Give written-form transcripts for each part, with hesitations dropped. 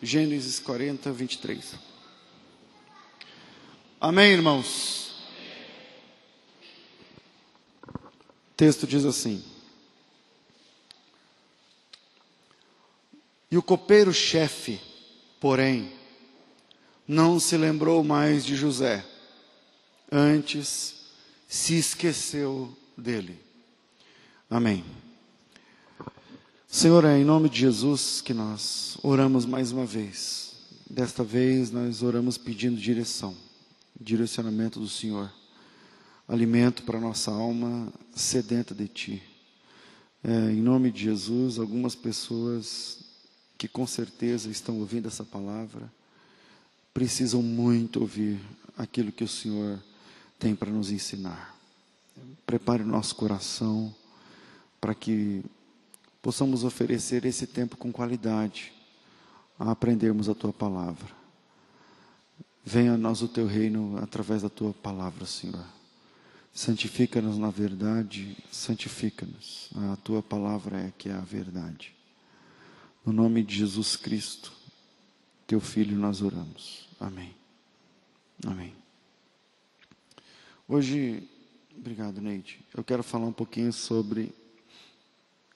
Gênesis 40, 23. Amém, irmãos? O texto diz assim: E o copeiro-chefe, porém, não se lembrou mais de José, antes se esqueceu dele. Amém. Senhor, é em nome de Jesus que nós oramos mais uma vez. Desta vez nós oramos pedindo direcionamento do Senhor, alimento para nossa alma sedenta de Ti. Em nome de Jesus, algumas pessoas que com certeza estão ouvindo essa palavra, precisam muito ouvir aquilo que o Senhor tem para nos ensinar. Prepare o nosso coração para que possamos oferecer esse tempo com qualidade a aprendermos a Tua palavra. Venha a nós o Teu reino através da Tua palavra, Senhor. Santifica-nos na verdade, santifica-nos. A Tua palavra é que é a verdade. No nome de Jesus Cristo, Teu Filho, nós oramos. Amém. Amém. Hoje, obrigado, Neide. Eu quero falar um pouquinho sobre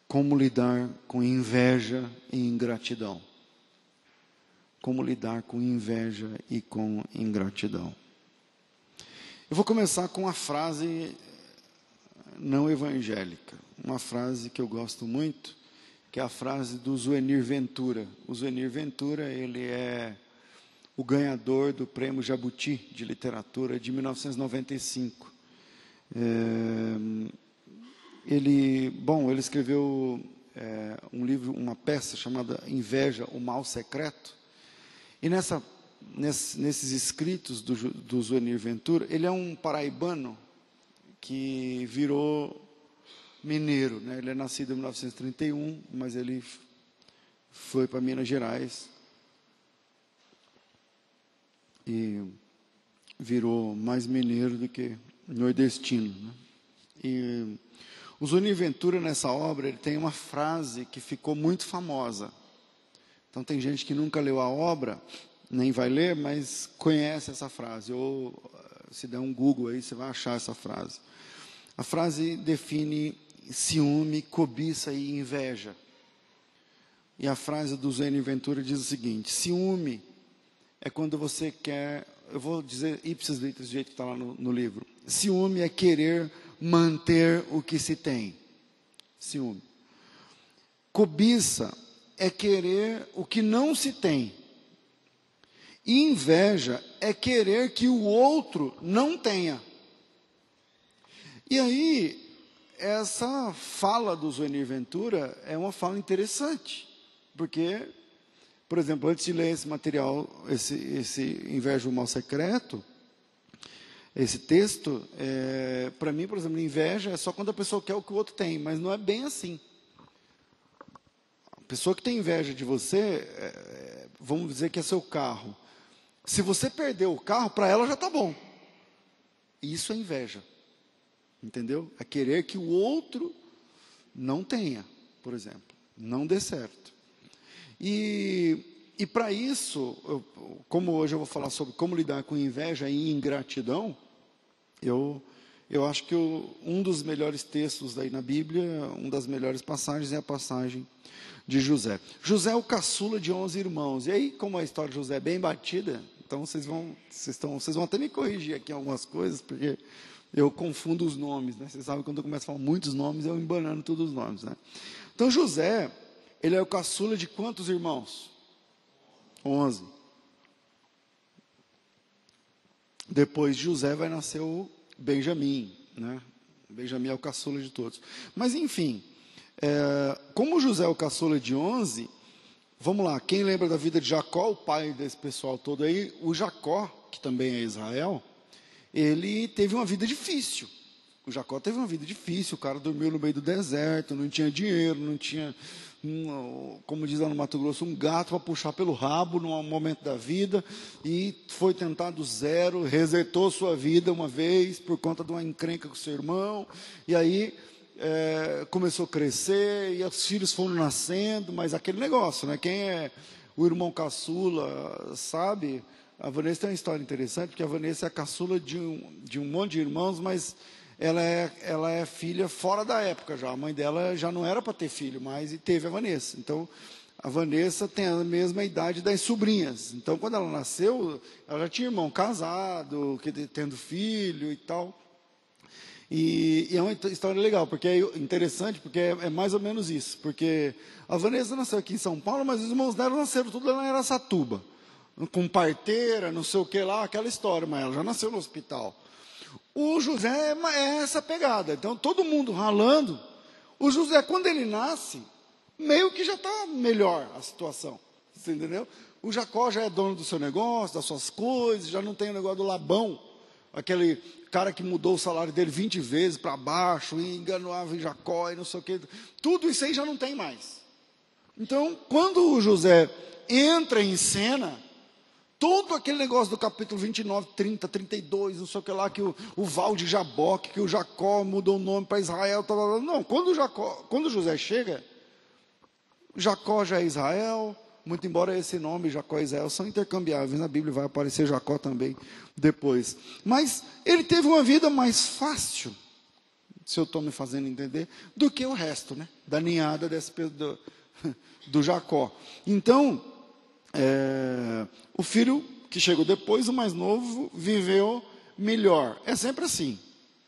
como lidar com inveja e ingratidão. Como lidar com inveja e com ingratidão. Eu vou começar com uma frase não evangélica. Uma frase que eu gosto muito, que é a frase do Zuenir Ventura. O Zuenir Ventura, ele é o ganhador do Prêmio Jabuti de Literatura de 1995. Ele escreveu um livro, uma peça chamada Inveja, o Mal Secreto. E nesses escritos do Zuenir Ventura, ele é um paraibano que virou mineiro, né? Ele é nascido em 1931, mas ele foi para Minas Gerais e virou mais mineiro do que nordestino, né? E o Zuenir Ventura, nessa obra, ele tem uma frase que ficou muito famosa. Então, tem gente que nunca leu a obra, nem vai ler, mas conhece essa frase. Ou, se der um Google aí, você vai achar essa frase. A frase define ciúme, cobiça e inveja. E a frase do Zuenir Ventura diz o seguinte: ciúme é quando você quer, eu vou dizer ipsis litteris, do jeito que está lá no livro. Ciúme é querer manter o que se tem. Ciúme. Cobiça é querer o que não se tem. E inveja é querer que o outro não tenha. E aí, essa fala do Zuenir Ventura é uma fala interessante. Porque, por exemplo, antes de ler esse material, esse Inveja, o Mal Secreto, esse texto, para mim, por exemplo, inveja é só quando a pessoa quer o que o outro tem, mas não é bem assim. A pessoa que tem inveja de você, vamos dizer que é seu carro. Se você perder o carro, para ela já está bom. Isso é inveja. Entendeu? É querer que o outro não tenha, por exemplo. Não dê certo. E para isso, como hoje eu vou falar sobre como lidar com inveja e ingratidão, eu acho que um dos melhores textos aí na Bíblia, uma das melhores passagens é a passagem de José. José é o caçula de 11 irmãos. E aí, como a história de José é bem batida, então vocês vão até me corrigir aqui em algumas coisas, porque eu confundo os nomes, né? Vocês sabem que quando eu começo a falar muitos nomes, eu embanando todos os nomes, né? Então, José, ele é o caçula de quantos irmãos? 11. Depois de José vai nascer o Benjamim, né? Benjamim é o caçula de todos. Mas, enfim, como José é o caçula de 11, vamos lá, quem lembra da vida de Jacó, o pai desse pessoal todo aí? O Jacó, que também é Israel, ele teve uma vida difícil. O Jacó teve uma vida difícil, o cara dormiu no meio do deserto, não tinha dinheiro, não tinha como diz lá no Mato Grosso, um gato para puxar pelo rabo num momento da vida, e foi tentar do zero, resetou sua vida uma vez por conta de uma encrenca com seu irmão, e aí começou a crescer, e os filhos foram nascendo, mas aquele negócio, né? Quem é o irmão caçula, sabe? A Vanessa tem uma história interessante, porque a Vanessa é a caçula de um monte de irmãos, mas ela é filha fora da época já. A mãe dela já não era para ter filho mais, e teve a Vanessa. Então, a Vanessa tem a mesma idade das sobrinhas. Então, quando ela nasceu, ela já tinha irmão casado, tendo filho e tal. E é uma história legal, porque é interessante, porque é mais ou menos isso. Porque a Vanessa nasceu aqui em São Paulo, mas os irmãos dela nasceram tudo lá em Araçatuba, com parteira, não sei o que lá, aquela história, mas ela já nasceu no hospital. O José é essa pegada, então todo mundo ralando. O José, quando ele nasce, meio que já está melhor a situação, você entendeu? O Jacó já é dono do seu negócio, das suas coisas, já não tem o negócio do Labão, aquele cara que mudou o salário dele 20 vezes para baixo, e enganava em Jacó, e não sei o que, tudo isso aí já não tem mais. Então, quando o José entra em cena, todo aquele negócio do capítulo 29, 30, 32, não sei o que lá, que o Val de Jaboque, que o Jacó mudou o nome para Israel, não, quando José chega, Jacó já é Israel, muito embora esse nome, Jacó e Israel, são intercambiáveis, na Bíblia vai aparecer Jacó também depois, mas ele teve uma vida mais fácil, se eu estou me fazendo entender, do que o resto, né, da ninhada do Jacó. Então, o filho que chegou depois, o mais novo, viveu melhor. É sempre assim,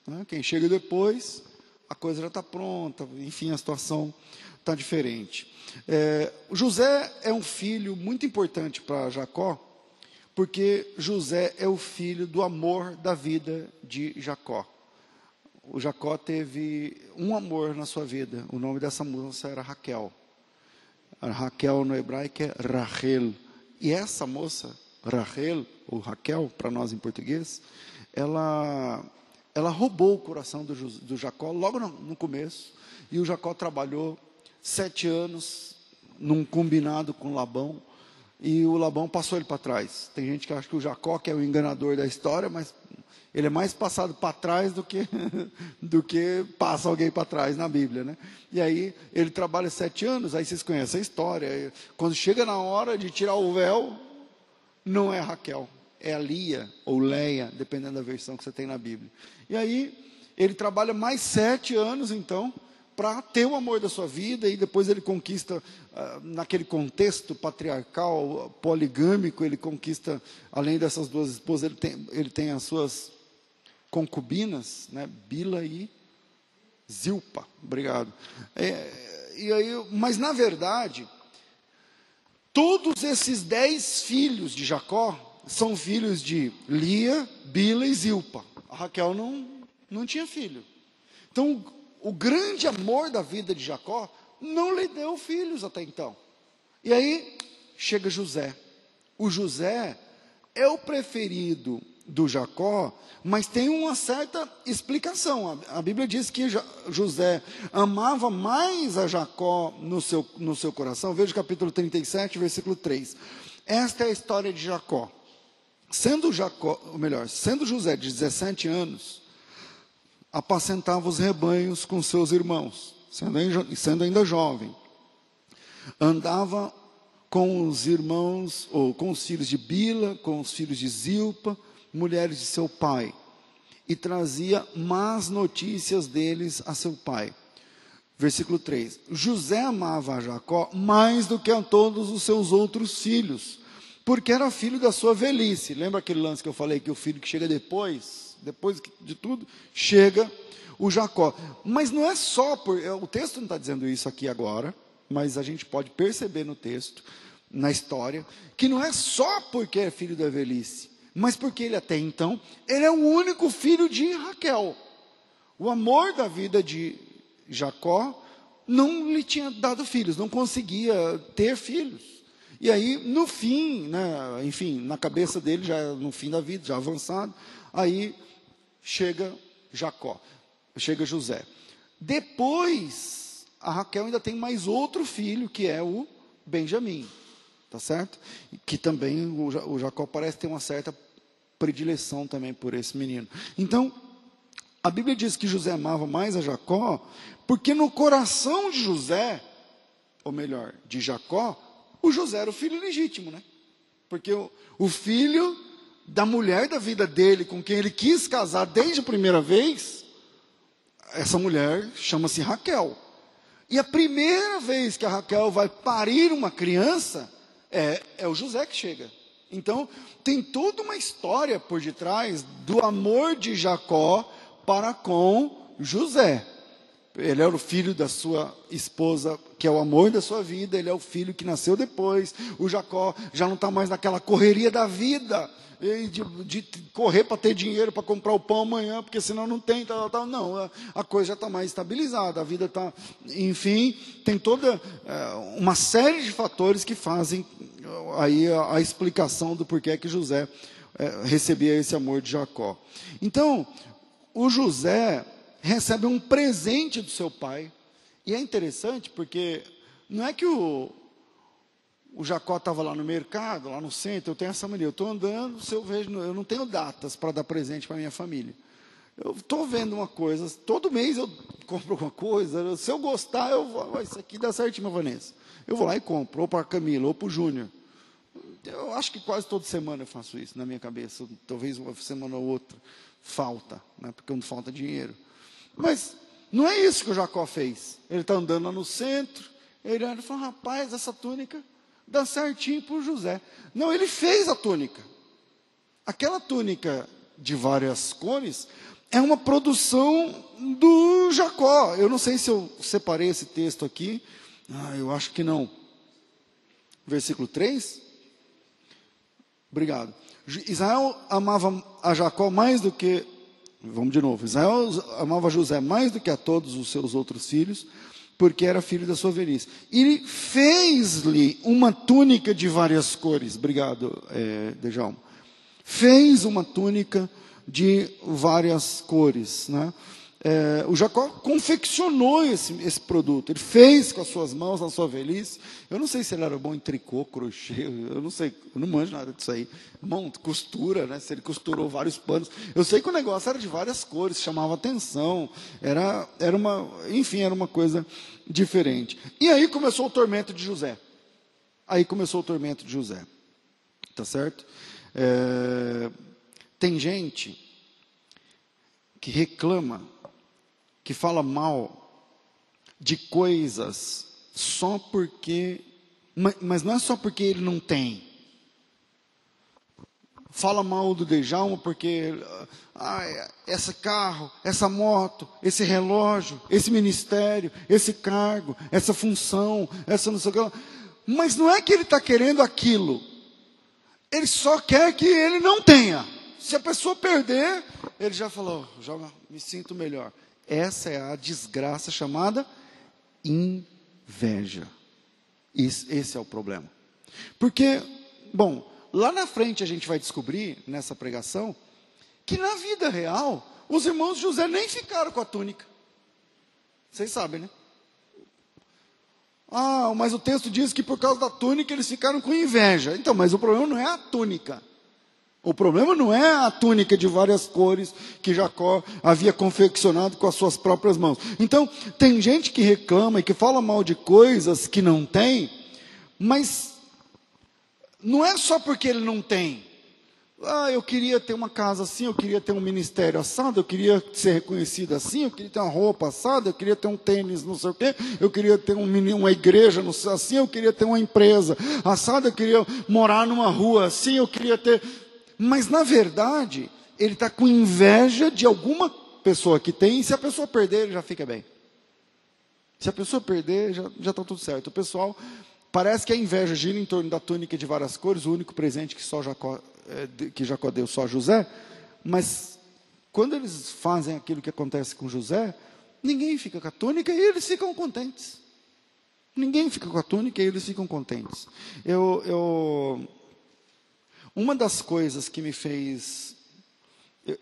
né? Quem chega depois, a coisa já está pronta, enfim, a situação está diferente. José é um filho muito importante para Jacó, porque José é o filho do amor da vida de Jacó. O Jacó teve um amor na sua vida, o nome dessa moça era Raquel. A Raquel no hebraico é Rachel. E essa moça, Rachel, ou Raquel, para nós em português, ela roubou o coração do Jacó logo no começo. E o Jacó trabalhou 7 anos num combinado com Labão. E o Labão passou ele para trás. Tem gente que acha que o Jacó que é o enganador da história, mas ele é mais passado para trás do que passa alguém para trás na Bíblia, né? E aí ele trabalha 7 anos, aí vocês conhecem a história. Quando chega na hora de tirar o véu, não é Raquel, é a Lia ou Leia, dependendo da versão que você tem na Bíblia. E aí ele trabalha mais 7 anos, então, para ter o amor da sua vida, e depois ele conquista, naquele contexto patriarcal, poligâmico, ele conquista, além dessas 2 esposas, ele tem as suas concubinas, né, Bila e Zilpa, obrigado. Mas na verdade, todos esses 10 filhos de Jacó são filhos de Lia, Bila e Zilpa. A Raquel não tinha filho. Então, o grande amor da vida de Jacó não lhe deu filhos até então. E aí chega José. O José é o preferido do Jacó, mas tem uma certa explicação. A Bíblia diz que José amava mais a Jacó no seu coração. Veja o capítulo 37, versículo 3. Esta é a história de Jacó. Sendo José de 17 anos, apacentava os rebanhos com seus irmãos, sendo ainda jovem. Andava com os irmãos, ou com os filhos de Bila, com os filhos de Zilpa, mulheres de seu pai, e trazia más notícias deles a seu pai. Versículo 3. José amava a Jacó mais do que a todos os seus outros filhos, porque era filho da sua velhice. Lembra aquele lance que eu falei, que o filho que chega depois de tudo, chega o Jacó. Mas não é só o texto não está dizendo isso aqui agora, mas a gente pode perceber no texto, na história, que não é só porque é filho da velhice, mas porque ele até então, ele é o único filho de Raquel. O amor da vida de Jacó não lhe tinha dado filhos, não conseguia ter filhos. E aí, no fim, né, enfim, na cabeça dele, já no fim da vida, já avançado, aí chega José. Depois, a Raquel ainda tem mais outro filho, que é o Benjamim, tá certo? Que também o Jacó parece ter uma certa predileção também por esse menino. Então, a Bíblia diz que José amava mais a Jacó, porque no coração de José, ou melhor, de Jacó, o José era o filho legítimo, né? Porque o filho da mulher da vida dele, com quem ele quis casar desde a primeira vez, essa mulher chama-se Raquel. E a primeira vez que a Raquel vai parir uma criança, é o José que chega. Então, tem toda uma história por detrás do amor de Jacó para com José. Ele era o filho da sua esposa, que é o amor da sua vida, ele é o filho que nasceu depois. O Jacó já não está mais naquela correria da vida, de correr para ter dinheiro para comprar o pão amanhã, porque senão não tem, tal. Não, a coisa já está mais estabilizada, a vida está, enfim, tem toda uma série de fatores que fazem aí a explicação do porquê que José recebia esse amor de Jacó. Então, o José recebe um presente do seu pai, e é interessante porque não é que o Jacó estava lá no mercado, lá no centro. Eu tenho essa mania, eu estou andando, se eu vejo, eu não tenho datas para dar presente para minha família. Eu estou vendo uma coisa, todo mês eu compro alguma coisa, se eu gostar, eu vou, isso aqui dá certinho, Vanessa. Eu vou lá e compro, ou para a Camila, ou para o Júnior. Eu acho que quase toda semana eu faço isso na minha cabeça, talvez uma semana ou outra, falta, né, porque não falta dinheiro. Mas não é isso que o Jacó fez. Ele está andando lá no centro, ele falou, rapaz, essa túnica dá certinho para o José. Não, ele fez a túnica. Aquela túnica de várias cores é uma produção do Jacó. Eu não sei se eu separei esse texto aqui. Eu acho que não. Versículo 3. Obrigado. Israel amava a Jacó mais do que... Vamos de novo. Israel amava José mais do que a todos os seus outros filhos, porque era filho da sua velhice. E fez-lhe uma túnica de várias cores. Obrigado, Djalma. Fez uma túnica de várias cores, né? O Jacó confeccionou esse produto. Ele fez com as suas mãos na sua velhice. Eu não sei se ele era bom em tricô, crochê. Eu não sei, eu não manjo nada disso aí. Costura, né? Se ele costurou vários panos. Eu sei que o negócio era de várias cores, chamava atenção. Era uma coisa diferente. E aí começou o tormento de José. Tá certo? Tem gente que reclama, que fala mal de coisas só porque... Mas não é só porque ele não tem. Fala mal do Djalma porque... esse carro, essa moto, esse relógio, esse ministério, esse cargo, essa função, essa não sei o que lá. Mas não é que ele está querendo aquilo. Ele só quer que ele não tenha. Se a pessoa perder, ele já falou, já me sinto melhor. Essa é a desgraça chamada inveja. Esse é o problema. Porque, bom, lá na frente a gente vai descobrir, nessa pregação, que na vida real, os irmãos de José nem ficaram com a túnica. Vocês sabem, né? Mas o texto diz que por causa da túnica eles ficaram com inveja. Então, mas o problema não é a túnica. O problema não é a túnica de várias cores que Jacó havia confeccionado com as suas próprias mãos. Então, tem gente que reclama e que fala mal de coisas que não tem, mas não é só porque ele não tem. Eu queria ter uma casa assim, eu queria ter um ministério assado, eu queria ser reconhecido assim, eu queria ter uma roupa assada, eu queria ter um tênis não sei o quê, eu queria ter uma igreja assim, eu queria ter uma empresa assada, eu queria morar numa rua assim, eu queria ter... Mas, na verdade, ele está com inveja de alguma pessoa que tem, e se a pessoa perder, ele já fica bem. Se a pessoa perder, já está tudo certo. O pessoal, parece que a inveja gira em torno da túnica de várias cores, o único presente que Jacó deu só a José, mas quando eles fazem aquilo que acontece com José, ninguém fica com a túnica e eles ficam contentes. Ninguém fica com a túnica e eles ficam contentes. Uma das coisas que me fez...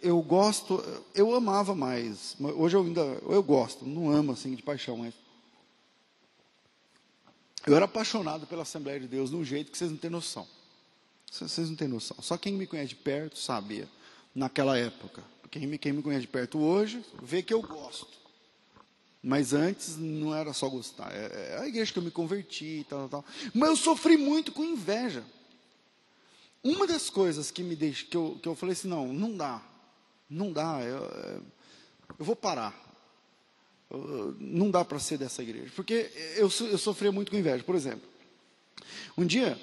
Eu amava mais. Hoje eu gosto, não amo assim de paixão, mas Eu era apaixonado pela Assembleia de Deus de um jeito que vocês não têm noção. Vocês não têm noção. Só quem me conhece de perto sabia, naquela época. Quem me conhece de perto hoje, vê que eu gosto. Mas antes não era só gostar. É a igreja que eu me converti, tal. Mas eu sofri muito com inveja. Uma das coisas que me deixa, que eu falei assim, não dá. Eu vou parar. Não dá para ser dessa igreja. Porque eu sofria muito com inveja. Por exemplo, um dia,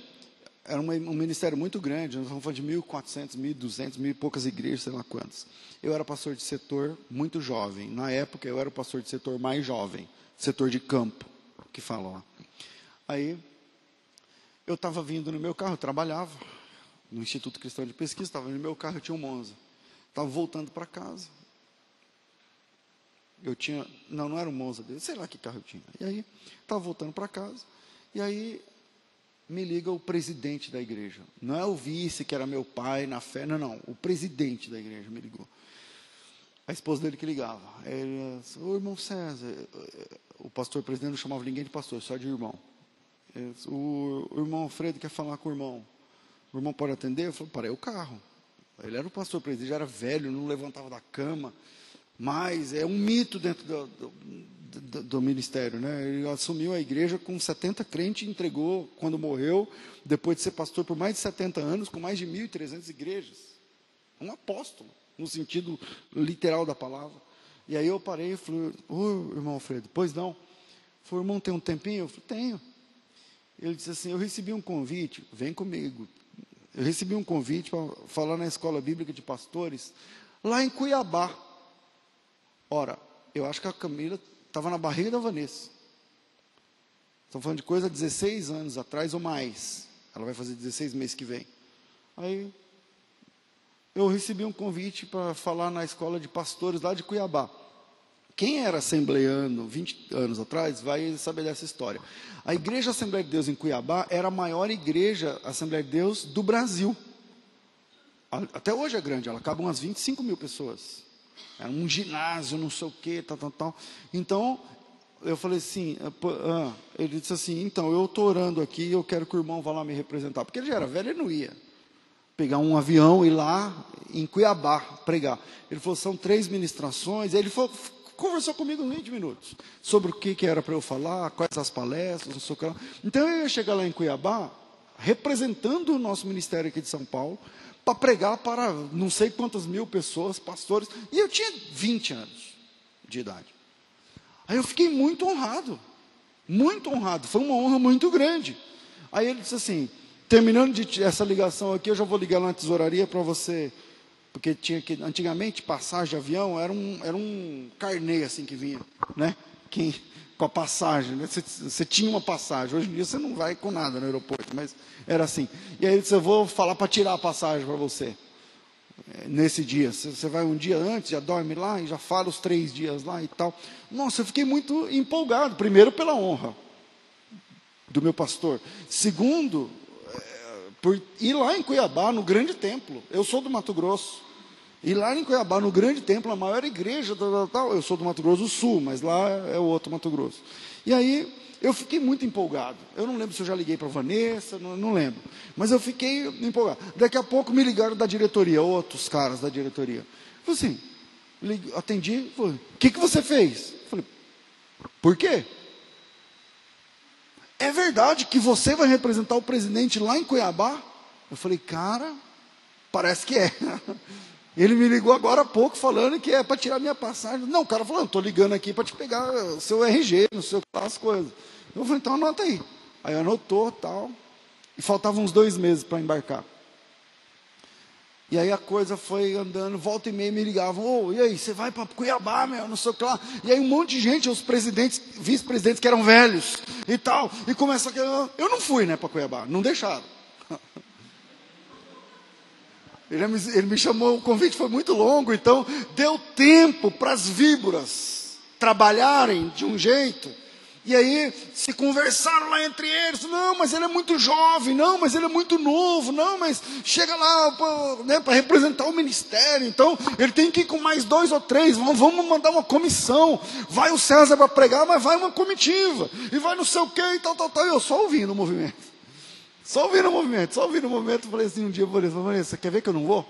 era um ministério muito grande, nós estamos falando de 1.400, 1.200, 1.000 e poucas igrejas, sei lá quantas. Eu era pastor de setor muito jovem. Na época, eu era o pastor de setor mais jovem, setor de campo, que fala lá. Aí, eu estava vindo no meu carro, eu trabalhava no Instituto Cristão de Pesquisa, estava no meu carro, eu tinha um Monza. Estava voltando para casa. Eu tinha, não era um Monza dele, sei lá que carro eu tinha. E aí, estava voltando para casa, e aí me liga o presidente da igreja. Não é o vice, que era meu pai na fé, não. O presidente da igreja me ligou. A esposa dele que ligava. Ele disse, ô irmão César, o pastor presidente não chamava ninguém de pastor, só de irmão. Disse, o irmão Alfredo quer falar com o irmão. O irmão pode atender? Eu falei, parei o carro. Ele era o pastor presidente, já era velho, não levantava da cama. Mas é um mito dentro do ministério, né? Ele assumiu a igreja com 70 crentes e entregou, quando morreu, depois de ser pastor por mais de 70 anos, com mais de 1.300 igrejas. Um apóstolo, no sentido literal da palavra. E aí eu parei e falei, ô irmão Alfredo, pois não? Ele falou, irmão, tem um tempinho? Eu falei, tenho. Ele disse assim, eu recebi um convite, vem comigo. Eu recebi um convite para falar na Escola Bíblica de Pastores, lá em Cuiabá. Ora, eu acho que a Camila estava na barriga da Vanessa. Estamos falando de coisa há 16 anos atrás ou mais. Ela vai fazer 16 meses que vem. Aí, eu recebi um convite para falar na escola de pastores lá de Cuiabá. Quem era assembleiano 20 anos atrás vai saber dessa história. A Igreja Assembleia de Deus em Cuiabá era a maior igreja Assembleia de Deus do Brasil. Até hoje é grande, ela cabe umas 25 mil pessoas. Era um ginásio, não sei o quê, tal. Então, eu falei assim, ele disse assim, então, eu estou orando aqui, eu quero que o irmão vá lá me representar. Porque ele já era velho, ele não ia pegar um avião e ir lá em Cuiabá pregar. Ele falou, são 3 ministrações. Aí ele conversou comigo uns 20 minutos, sobre o que era para eu falar, quais as palestras, não sei o que lá. Então, eu ia chegar lá em Cuiabá, representando o nosso ministério aqui de São Paulo, para pregar para não sei quantas mil pessoas, pastores, e eu tinha 20 anos de idade. Aí eu fiquei muito honrado, foi uma honra muito grande. Aí ele disse assim, terminando essa ligação aqui, eu já vou ligar lá na tesouraria para você, porque tinha que, antigamente, passagem de avião era um carnê assim que vinha, né? Com a passagem, né? Você tinha uma passagem. Hoje em dia você não vai com nada no aeroporto, mas era assim. E aí ele disse, eu vou falar para tirar a passagem para você. Nesse dia, você vai um dia antes, já dorme lá e já fala os 3 dias lá e tal. Nossa, eu fiquei muito empolgado. Primeiro pela honra do meu pastor. Segundo, por ir lá em Cuiabá, no grande templo. Eu sou do Mato Grosso. E lá em Cuiabá, no grande templo, a maior igreja, eu sou do Mato Grosso do Sul, mas lá é o outro Mato Grosso. E aí, eu fiquei muito empolgado. Eu não lembro se eu já liguei para a Vanessa, não lembro. Mas eu fiquei empolgado. Daqui a pouco me ligaram da diretoria, outros caras da diretoria. Eu falei assim, atendi, falei, o que você fez? Eu falei, por quê? É verdade que você vai representar o presidente lá em Cuiabá? Eu falei, cara, parece que é. Ele me ligou agora há pouco falando que é para tirar minha passagem. Não, o cara falou, estou ligando aqui para te pegar o seu RG, não sei o que lá, as coisas. Eu falei, então anota aí. Aí anotou, tal. E faltavam uns 2 meses para embarcar. E aí a coisa foi andando, volta e meia me ligavam, e aí, você vai para Cuiabá, meu, não sei o que lá. E aí um monte de gente, os presidentes, vice-presidentes que eram velhos e tal. E começa a... Eu não fui, né, para Cuiabá, não deixaram. Ele me chamou, o convite foi muito longo, então deu tempo para as víboras trabalharem de um jeito E aí se conversaram lá entre eles, não, mas ele é muito jovem, não, mas ele é muito novo, não, mas chega lá para representar o ministério, então ele tem que ir com mais 2 ou 3, vamos mandar uma comissão, vai o César para pregar, mas vai uma comitiva, e vai não sei o que, e tal, e eu só ouvindo o movimento, falei assim, um dia eu falei, Vanessa, quer ver que eu não vou?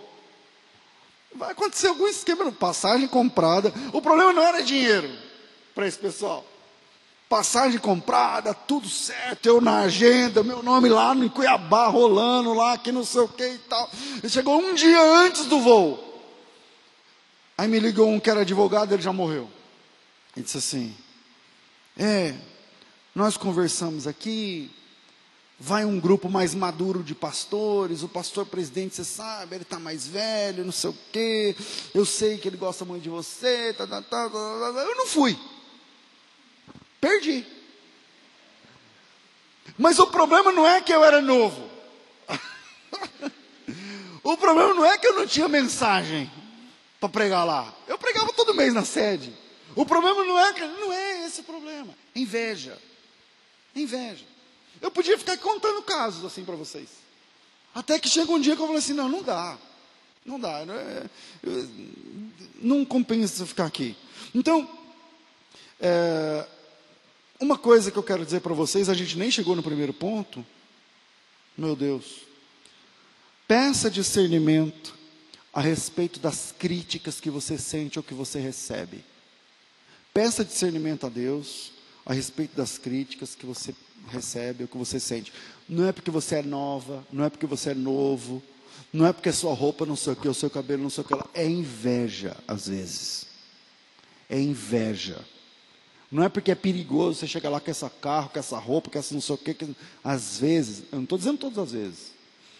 Vai acontecer algum esquema, passagem comprada, o problema não era dinheiro para esse pessoal. Passagem comprada, tudo certo, eu na agenda, meu nome lá no Cuiabá, rolando lá, que não sei o que e tal. Ele chegou um dia antes do voo. Aí me ligou um que era advogado, ele já morreu. Ele disse assim, nós conversamos aqui, vai um grupo mais maduro de pastores, o pastor presidente, você sabe, ele está mais velho, não sei o que, eu sei que ele gosta muito de você, eu não fui. Perdi. Mas o problema não é que eu era novo. O problema não é que eu não tinha mensagem para pregar lá. Eu pregava todo mês na sede. O problema não é esse o problema. Inveja. Eu podia ficar contando casos assim para vocês. Até que chega um dia que eu falei assim, não dá. Não compensa ficar aqui. Então, uma coisa que eu quero dizer para vocês, a gente nem chegou no primeiro ponto. Meu Deus. Peça discernimento a respeito das críticas que você sente ou que você recebe. Peça discernimento a Deus a respeito das críticas que você recebe ou que você sente. Não é porque você é nova, não é porque você é novo, não é porque a sua roupa não sei o que, o seu cabelo não sei o que. É inveja, às vezes. É inveja. Não é porque é perigoso você chegar lá com esse carro, com essa roupa, com essa não sei o que. Às vezes, eu não estou dizendo todas as vezes,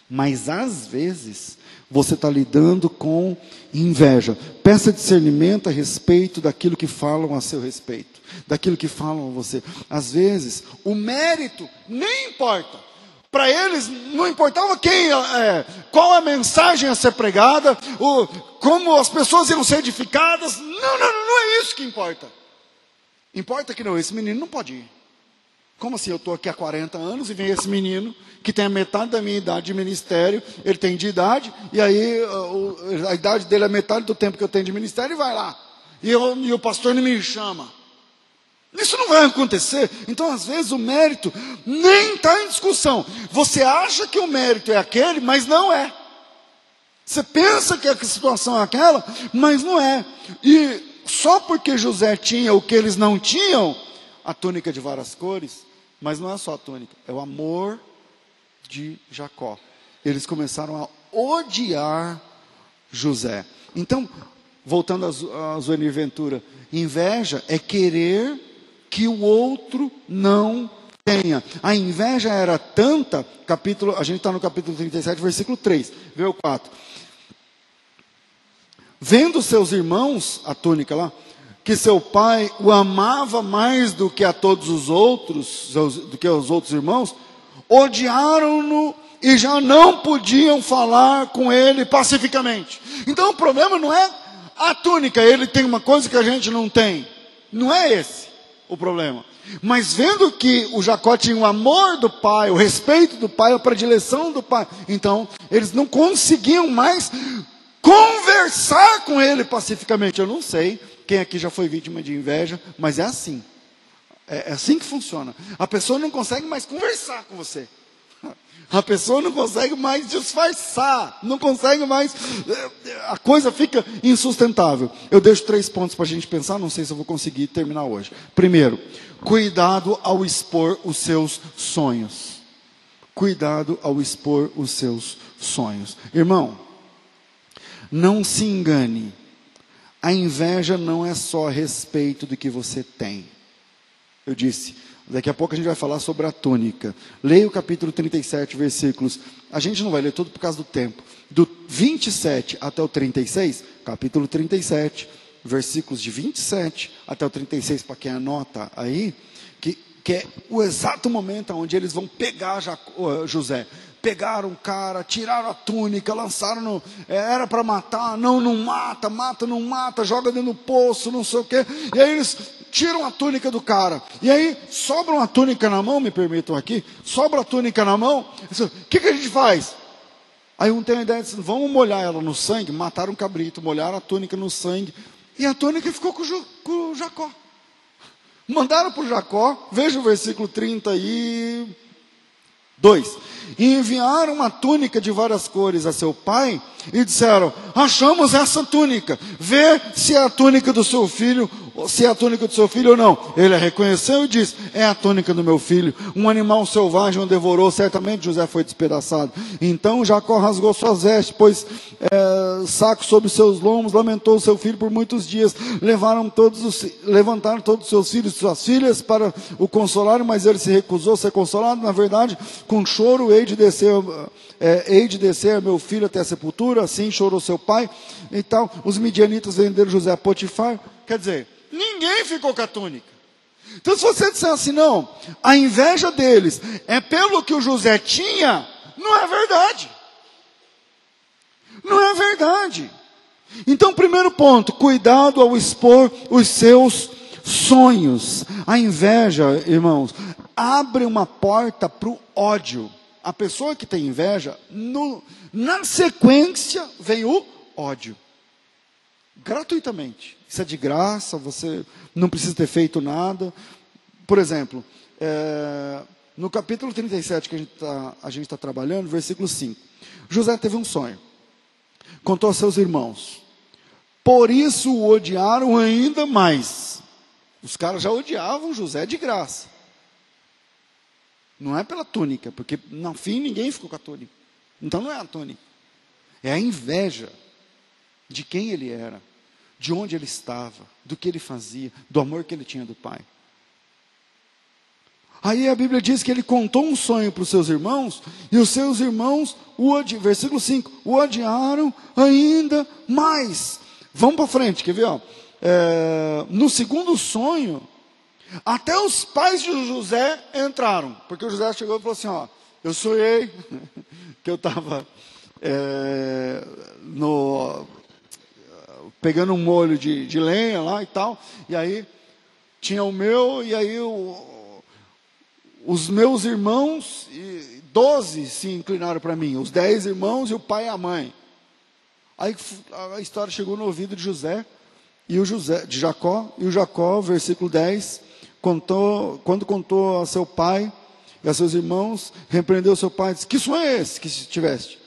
mas às vezes você está lidando com inveja. Peça discernimento a respeito daquilo que falam a seu respeito, daquilo que falam a você. Às vezes, o mérito nem importa. Para eles não importava qual a mensagem a ser pregada, como as pessoas iam ser edificadas. Não é isso que importa. Importa que esse menino não pode ir. Como assim? Eu estou aqui há 40 anos e vem esse menino que tem a metade da minha idade de ministério, ele tem de idade, e aí a idade dele é metade do tempo que eu tenho de ministério e vai lá. E o pastor não me chama. Isso não vai acontecer. Então, às vezes, o mérito nem está em discussão. Você acha que o mérito é aquele, mas não é. Você pensa que a situação é aquela, mas não é. E só porque José tinha o que eles não tinham, a túnica de várias cores, mas não é só a túnica, é o amor de Jacó. Eles começaram a odiar José. Então, voltando a Zuenir Ventura, inveja é querer que o outro não tenha. A inveja era tanta, a gente está no capítulo 37, versículo 3, vê o 4. Vendo seus irmãos, a túnica lá, que seu pai o amava mais do que a todos os outros, do que aos outros irmãos, odiaram-no e já não podiam falar com ele pacificamente. Então o problema não é a túnica, ele tem uma coisa que a gente não tem. Não é esse o problema. Mas vendo que o Jacó tinha o amor do pai, o respeito do pai, a predileção do pai, então eles não conseguiam mais conversar com ele pacificamente. Eu não sei quem aqui já foi vítima de inveja, mas é assim. É assim que funciona. A pessoa não consegue mais conversar com você. A pessoa não consegue mais disfarçar. Não consegue mais. A coisa fica insustentável. Eu deixo 3 pontos para a gente pensar. Não sei se eu vou conseguir terminar hoje. Primeiro, cuidado ao expor os seus sonhos. Cuidado ao expor os seus sonhos. Irmão, não se engane. A inveja não é só a respeito do que você tem. Eu disse, daqui a pouco a gente vai falar sobre a túnica. Leia o capítulo 37, versículos. A gente não vai ler tudo por causa do tempo. Do 27 até o 36, capítulo 37, versículos de 27 até o 36, para quem anota aí, que é o exato momento onde eles vão pegar José. pegaram o cara, tiraram a túnica, lançaram no... Era para matar, não mata, não mata, joga dentro do poço, não sei o quê. E aí eles tiram a túnica do cara. E aí sobra uma túnica na mão, me permitam aqui, sobra a túnica na mão. O que a gente faz? Aí um tem a ideia de, vamos molhar ela no sangue. Mataram um cabrito, molharam a túnica no sangue. E a túnica ficou com o Jacó. Mandaram para o Jacó, veja o versículo 32. E enviaram uma túnica de várias cores a seu pai e disseram: achamos essa túnica, vê se é a túnica do seu filho, se é a túnica do seu filho ou não. Ele a reconheceu e disse: é a túnica do meu filho. Um animal selvagem o devorou, certamente José foi despedaçado. Então Jacó rasgou suas vestes, pôs saco sobre seus lombos, lamentou seu filho por muitos dias. Levantaram todos os seus filhos e suas filhas para o consolarem, mas ele se recusou a ser consolado. Na verdade, com choro hei de descer meu filho até a sepultura. Assim chorou seu pai. Então os midianitas venderam José a Potifar. Quer dizer, ninguém ficou com a túnica. Então se você disser assim, não, a inveja deles é pelo que o José tinha, não é verdade. Não é verdade. Então, primeiro ponto, cuidado ao expor os seus sonhos. A inveja, irmãos, abre uma porta para o ódio. A pessoa que tem inveja, na sequência vem o ódio. Gratuitamente. Isso é de graça, você não precisa ter feito nada. Por exemplo, no capítulo 37 que a gente está trabalhando, versículo 5. José teve um sonho. Contou aos seus irmãos. Por isso o odiaram ainda mais. Os caras já odiavam José de graça. Não é pela túnica, porque no fim ninguém ficou com a túnica. Então não é a túnica. É a inveja de quem ele era, de onde ele estava, do que ele fazia, do amor que ele tinha do pai. Aí a Bíblia diz que ele contou um sonho para os seus irmãos, e os seus irmãos, versículo 5, o odiaram ainda mais. Vamos para frente, quer ver? No segundo sonho, até os pais de José entraram, porque o José chegou e falou assim, eu sonhei que eu estava pegando um molho de lenha lá e tal, e aí tinha o meu, e aí os meus irmãos, 12 se inclinaram para mim, os 10 irmãos e o pai e a mãe. Aí a história chegou no ouvido de de Jacó, e o Jacó, versículo 10, quando contou a seu pai e a seus irmãos, repreendeu seu pai e disse: que sonho é esse que tiveste?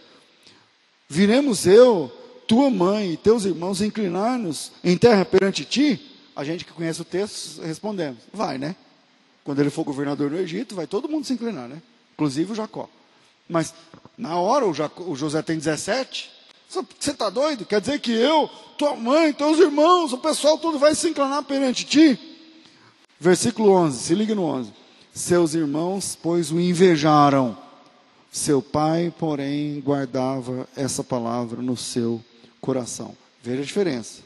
Viremos eu, tua mãe e teus irmãos inclinar-nos em terra perante ti? A gente que conhece o texto, respondemos: vai, né? Quando ele for governador do Egito, vai todo mundo se inclinar, né? Inclusive o Jacó. Mas na hora o José tem 17. Você está doido? Quer dizer que eu, tua mãe, teus irmãos, o pessoal todo vai se inclinar perante ti? Versículo 11, se liga no 11. Seus irmãos, pois, o invejaram. Seu pai, porém, guardava essa palavra no seu coração. Veja a diferença.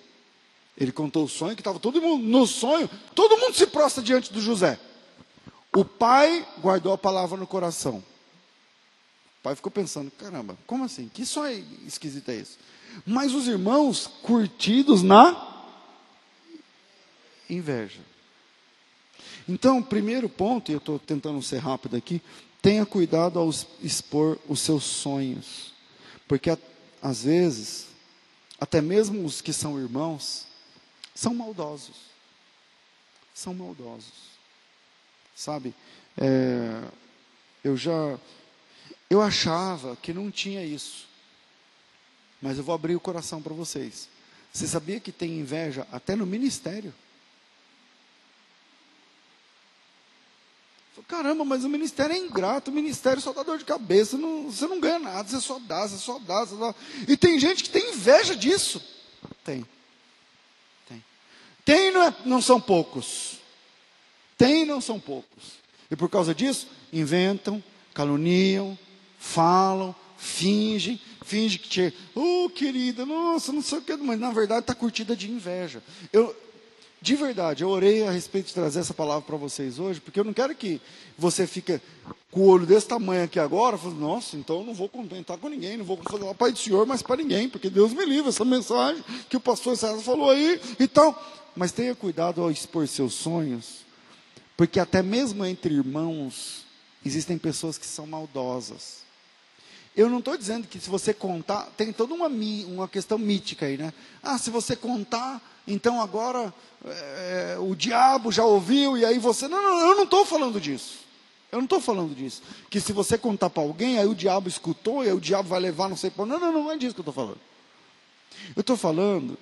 Ele contou o sonho, que estava todo mundo, no sonho, todo mundo se prostra diante do José. O pai guardou a palavra no coração. O pai ficou pensando, caramba, como assim? Que sonho esquisito é esse? Mas os irmãos curtidos na inveja. Então, primeiro ponto, e eu estou tentando ser rápido aqui, tenha cuidado ao expor os seus sonhos. Porque, às vezes, até mesmo os que são irmãos, são maldosos. São maldosos. Sabe? Eu achava que não tinha isso. Mas eu vou abrir o coração para vocês. Você sabia que tem inveja até no ministério? Caramba, mas o ministério é ingrato, o ministério só dá dor de cabeça, você não ganha nada, você só dá. E tem gente que tem inveja disso. Tem. Não são poucos. Não são poucos. E por causa disso, inventam, caluniam, falam, fingem que querida, nossa, não sei o que, mas na verdade está curtida de inveja. De verdade, eu orei a respeito de trazer essa palavra para vocês hoje, porque eu não quero que você fique com o olho desse tamanho aqui agora, falando, nossa, então eu não vou comentar com ninguém, não vou fazer uma Pai do Senhor, mas para ninguém, porque Deus me livre, essa mensagem que o pastor César falou aí e tal. Mas tenha cuidado ao expor seus sonhos, porque até mesmo entre irmãos, existem pessoas que são maldosas. Eu não estou dizendo que se você contar, tem toda uma questão mítica aí, né? Ah, se você contar, então agora o diabo já ouviu e aí você... Não, eu não estou falando disso. Eu não estou falando disso. Que se você contar para alguém, aí o diabo escutou e aí o diabo vai levar não sei para... Não é disso que eu estou falando. Eu estou falando,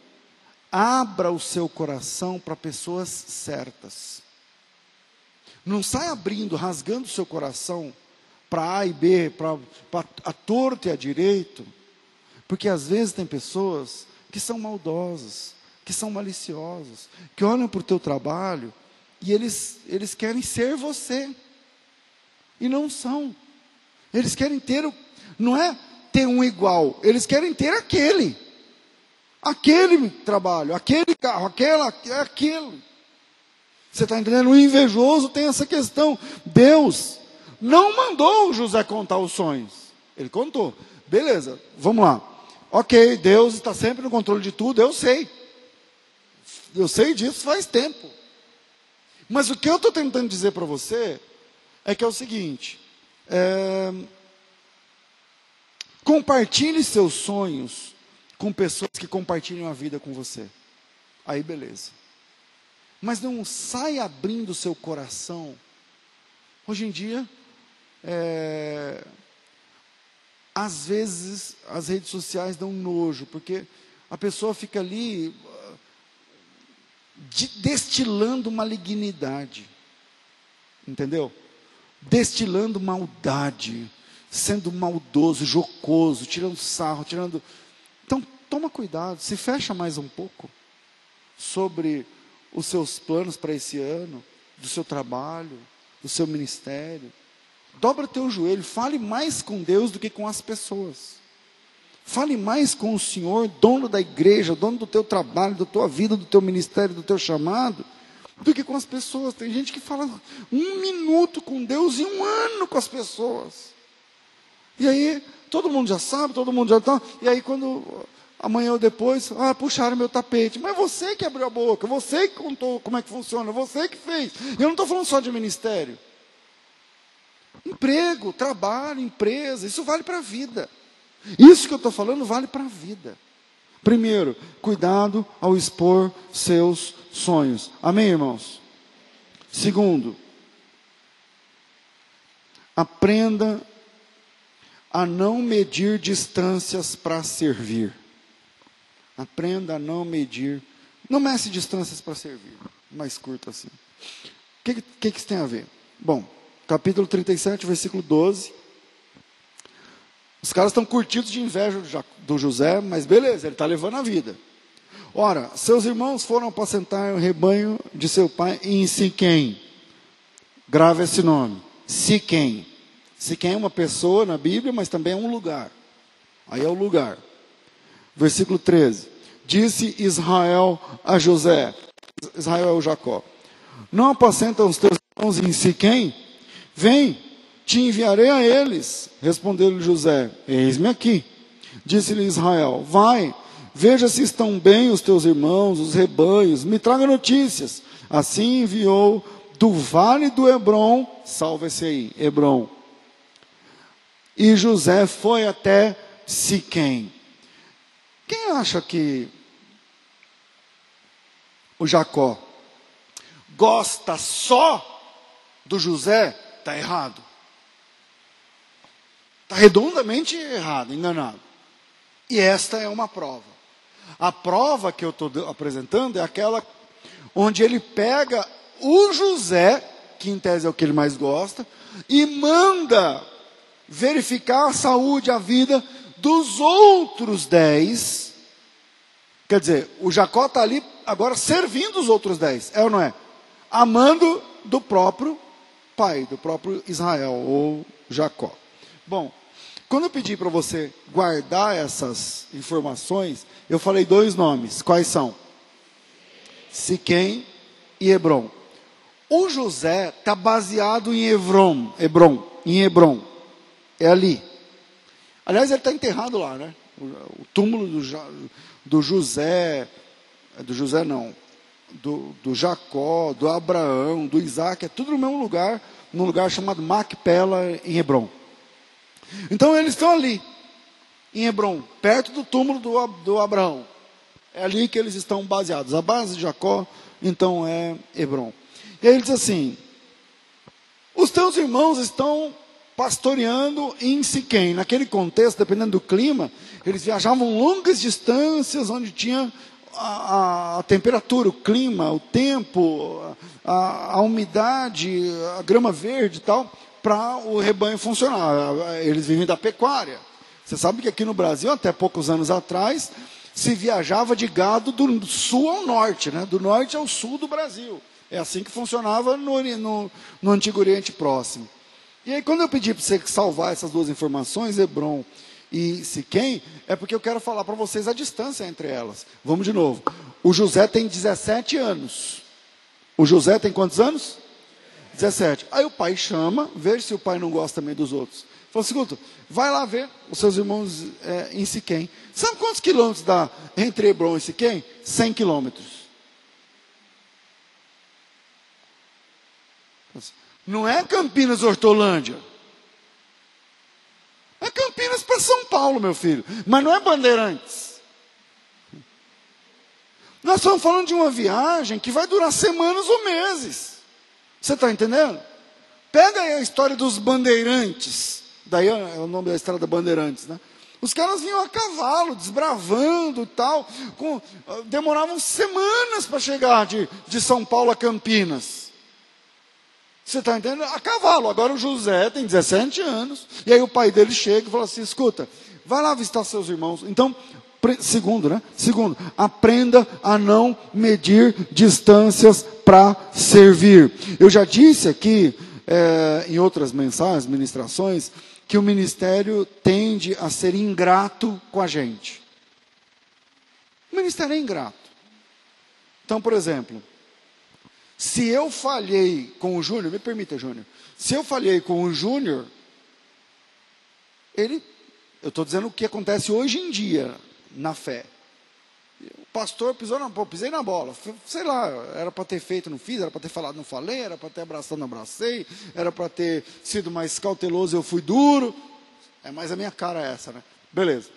abra o seu coração para pessoas certas. Não sai abrindo, rasgando o seu coração para A e B, para a torto e a direito, porque às vezes tem pessoas que são maldosas, que são maliciosas, que olham para o teu trabalho e eles querem ser você, e não são. Eles querem ter, não é ter um igual, eles querem ter aquele trabalho, aquele carro, aquilo. Você está entendendo? O invejoso tem essa questão. Deus não mandou o José contar os sonhos. Ele contou. Beleza, vamos lá. Ok, Deus está sempre no controle de tudo, eu sei. Eu sei disso faz tempo. Mas o que eu estou tentando dizer para você é que é o seguinte. Compartilhe seus sonhos com pessoas que compartilham a vida com você. Aí beleza. Mas não sai abrindo seu coração. Hoje em dia, às vezes as redes sociais dão nojo, porque a pessoa fica ali destilando malignidade, entendeu? Destilando maldade, sendo maldoso, jocoso, tirando sarro, Então, toma cuidado, se fecha mais um pouco sobre os seus planos para esse ano, do seu trabalho, do seu ministério. Dobra teu joelho, fale mais com Deus do que com as pessoas. Fale mais com o Senhor, dono da igreja, dono do teu trabalho, da tua vida, do teu ministério, do teu chamado, do que com as pessoas. Tem gente que fala 1 minuto com Deus e 1 ano com as pessoas. E aí, todo mundo já sabe, todo mundo já está. E aí, quando amanhã ou depois, puxaram meu tapete. Mas você que abriu a boca, você que contou como é que funciona, você que fez. Eu não estou falando só de ministério. Emprego, trabalho, empresa, isso vale para a vida. Isso que eu estou falando vale para a vida. Primeiro, cuidado ao expor seus sonhos. Amém, irmãos? Segundo, aprenda a não medir distâncias para servir. Aprenda a não medir. Não mece distâncias para servir. Mais curto assim. O que isso tem a ver? Bom, capítulo 37, versículo 12. Os caras estão curtidos de inveja do José, mas beleza, ele está levando a vida. Ora, seus irmãos foram apacentar o rebanho de seu pai em Siquém. Grave esse nome. Siquém. Siquém é uma pessoa na Bíblia, mas também é um lugar. Aí é o lugar. Versículo 13. Disse Israel a José. Israel é o Jacó. Não apacentam os teus irmãos em Siquém? Vem, te enviarei a eles. Respondeu-lhe José. Eis-me aqui. Disse-lhe Israel. Vai, veja se estão bem os teus irmãos, os rebanhos. Me traga notícias. Assim enviou do vale do Hebron. Salve-se aí, Hebron. E José foi até Siquém. Quem acha que o Jacó gosta só do José? Está errado. Está redondamente errado, enganado. E esta é uma prova. A prova que eu estou apresentando é aquela onde ele pega o José, que em tese é o que ele mais gosta, e manda verificar a saúde, a vida dos outros 10. Quer dizer, o Jacó está ali agora servindo os outros 10, é ou não é? Amando do próprio pai, do próprio Israel, ou Jacó. Bom, quando eu pedi para você guardar essas informações, eu falei 2 nomes. Quais são? Siquém e Hebrom. O José está baseado em Hebrom. É ali. Aliás, ele está enterrado lá, né? O túmulo do José, do Jacó, do Abraão, do Isaac, é tudo no mesmo lugar, num lugar chamado Macpela, em Hebrom. Então eles estão ali, em Hebrom, perto do túmulo do Abraão. É ali que eles estão baseados. A base de Jacó, então, é Hebrom. E aí ele diz assim: os teus irmãos estão pastoreando em Siquém. Naquele contexto, dependendo do clima, eles viajavam longas distâncias, onde tinha a temperatura, o clima, o tempo, a umidade, a grama verde e tal, para o rebanho funcionar. Eles vivem da pecuária. Você sabe que aqui no Brasil, até poucos anos atrás, se viajava de gado do sul ao norte, né? Do norte ao sul do Brasil. É assim que funcionava no Antigo Oriente Próximo. E aí, quando eu pedi para você salvar essas duas informações, Hebrom e Siquém, é porque eu quero falar para vocês a distância entre elas. Vamos de novo. O José tem 17 anos. O José tem quantos anos? 17. Aí o pai chama, veja se o pai não gosta também dos outros. Fala, escuta, vai lá ver os seus irmãos em Siquém. Sabe quantos quilômetros dá entre Hebrom e Siquém? 100 quilômetros. Não é Campinas, Hortolândia. É Campinas para São Paulo, meu filho. Mas não é Bandeirantes. Nós estamos falando de uma viagem que vai durar semanas ou meses. Você está entendendo? Pega aí a história dos bandeirantes. Daí é o nome da estrada Bandeirantes, né? Os caras vinham a cavalo, desbravando e tal. Demoravam semanas para chegar de São Paulo a Campinas. Você está entendendo? A cavalo. Agora o José tem 17 anos. E aí o pai dele chega e fala assim: escuta, vai lá visitar seus irmãos. Então, segundo, aprenda a não medir distâncias para servir. Eu já disse aqui, em outras mensagens, ministrações, que o ministério tende a ser ingrato com a gente. O ministério é ingrato. Então, por exemplo, se eu falhei com o Júnior, me permita, Júnior, se eu falhei com o Júnior, eu estou dizendo o que acontece hoje em dia, na fé. O pastor pisei na bola, sei lá, era para ter feito, não fiz, era para ter falado, não falei, era para ter abraçado, não abracei, era para ter sido mais cauteloso, eu fui duro. É mais a minha cara essa, né? Beleza.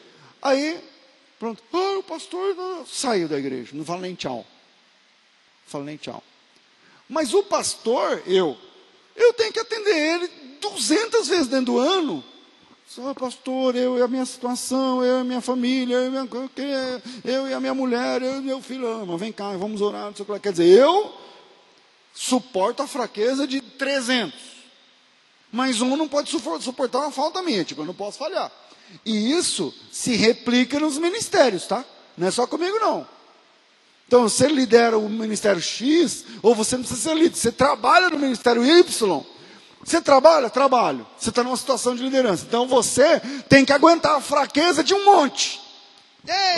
Aí, pronto, o pastor saiu da igreja, não fala nem tchau. Mas o pastor, eu tenho que atender ele 200 vezes dentro do ano. Só pastor, eu e a minha situação, eu e a minha família, eu e a minha mulher, eu e meu filho, vem cá, vamos orar, não sei o que lá. Quer dizer, eu suporto a fraqueza de 300. Mas um não pode suportar uma falta minha, tipo, eu não posso falhar. E isso se replica nos ministérios, tá? Não é só comigo, não. Então, você lidera o ministério X, ou você não precisa ser líder, você trabalha no ministério Y. Você trabalha? Trabalho. Você está numa situação de liderança. Então, você tem que aguentar a fraqueza de um monte.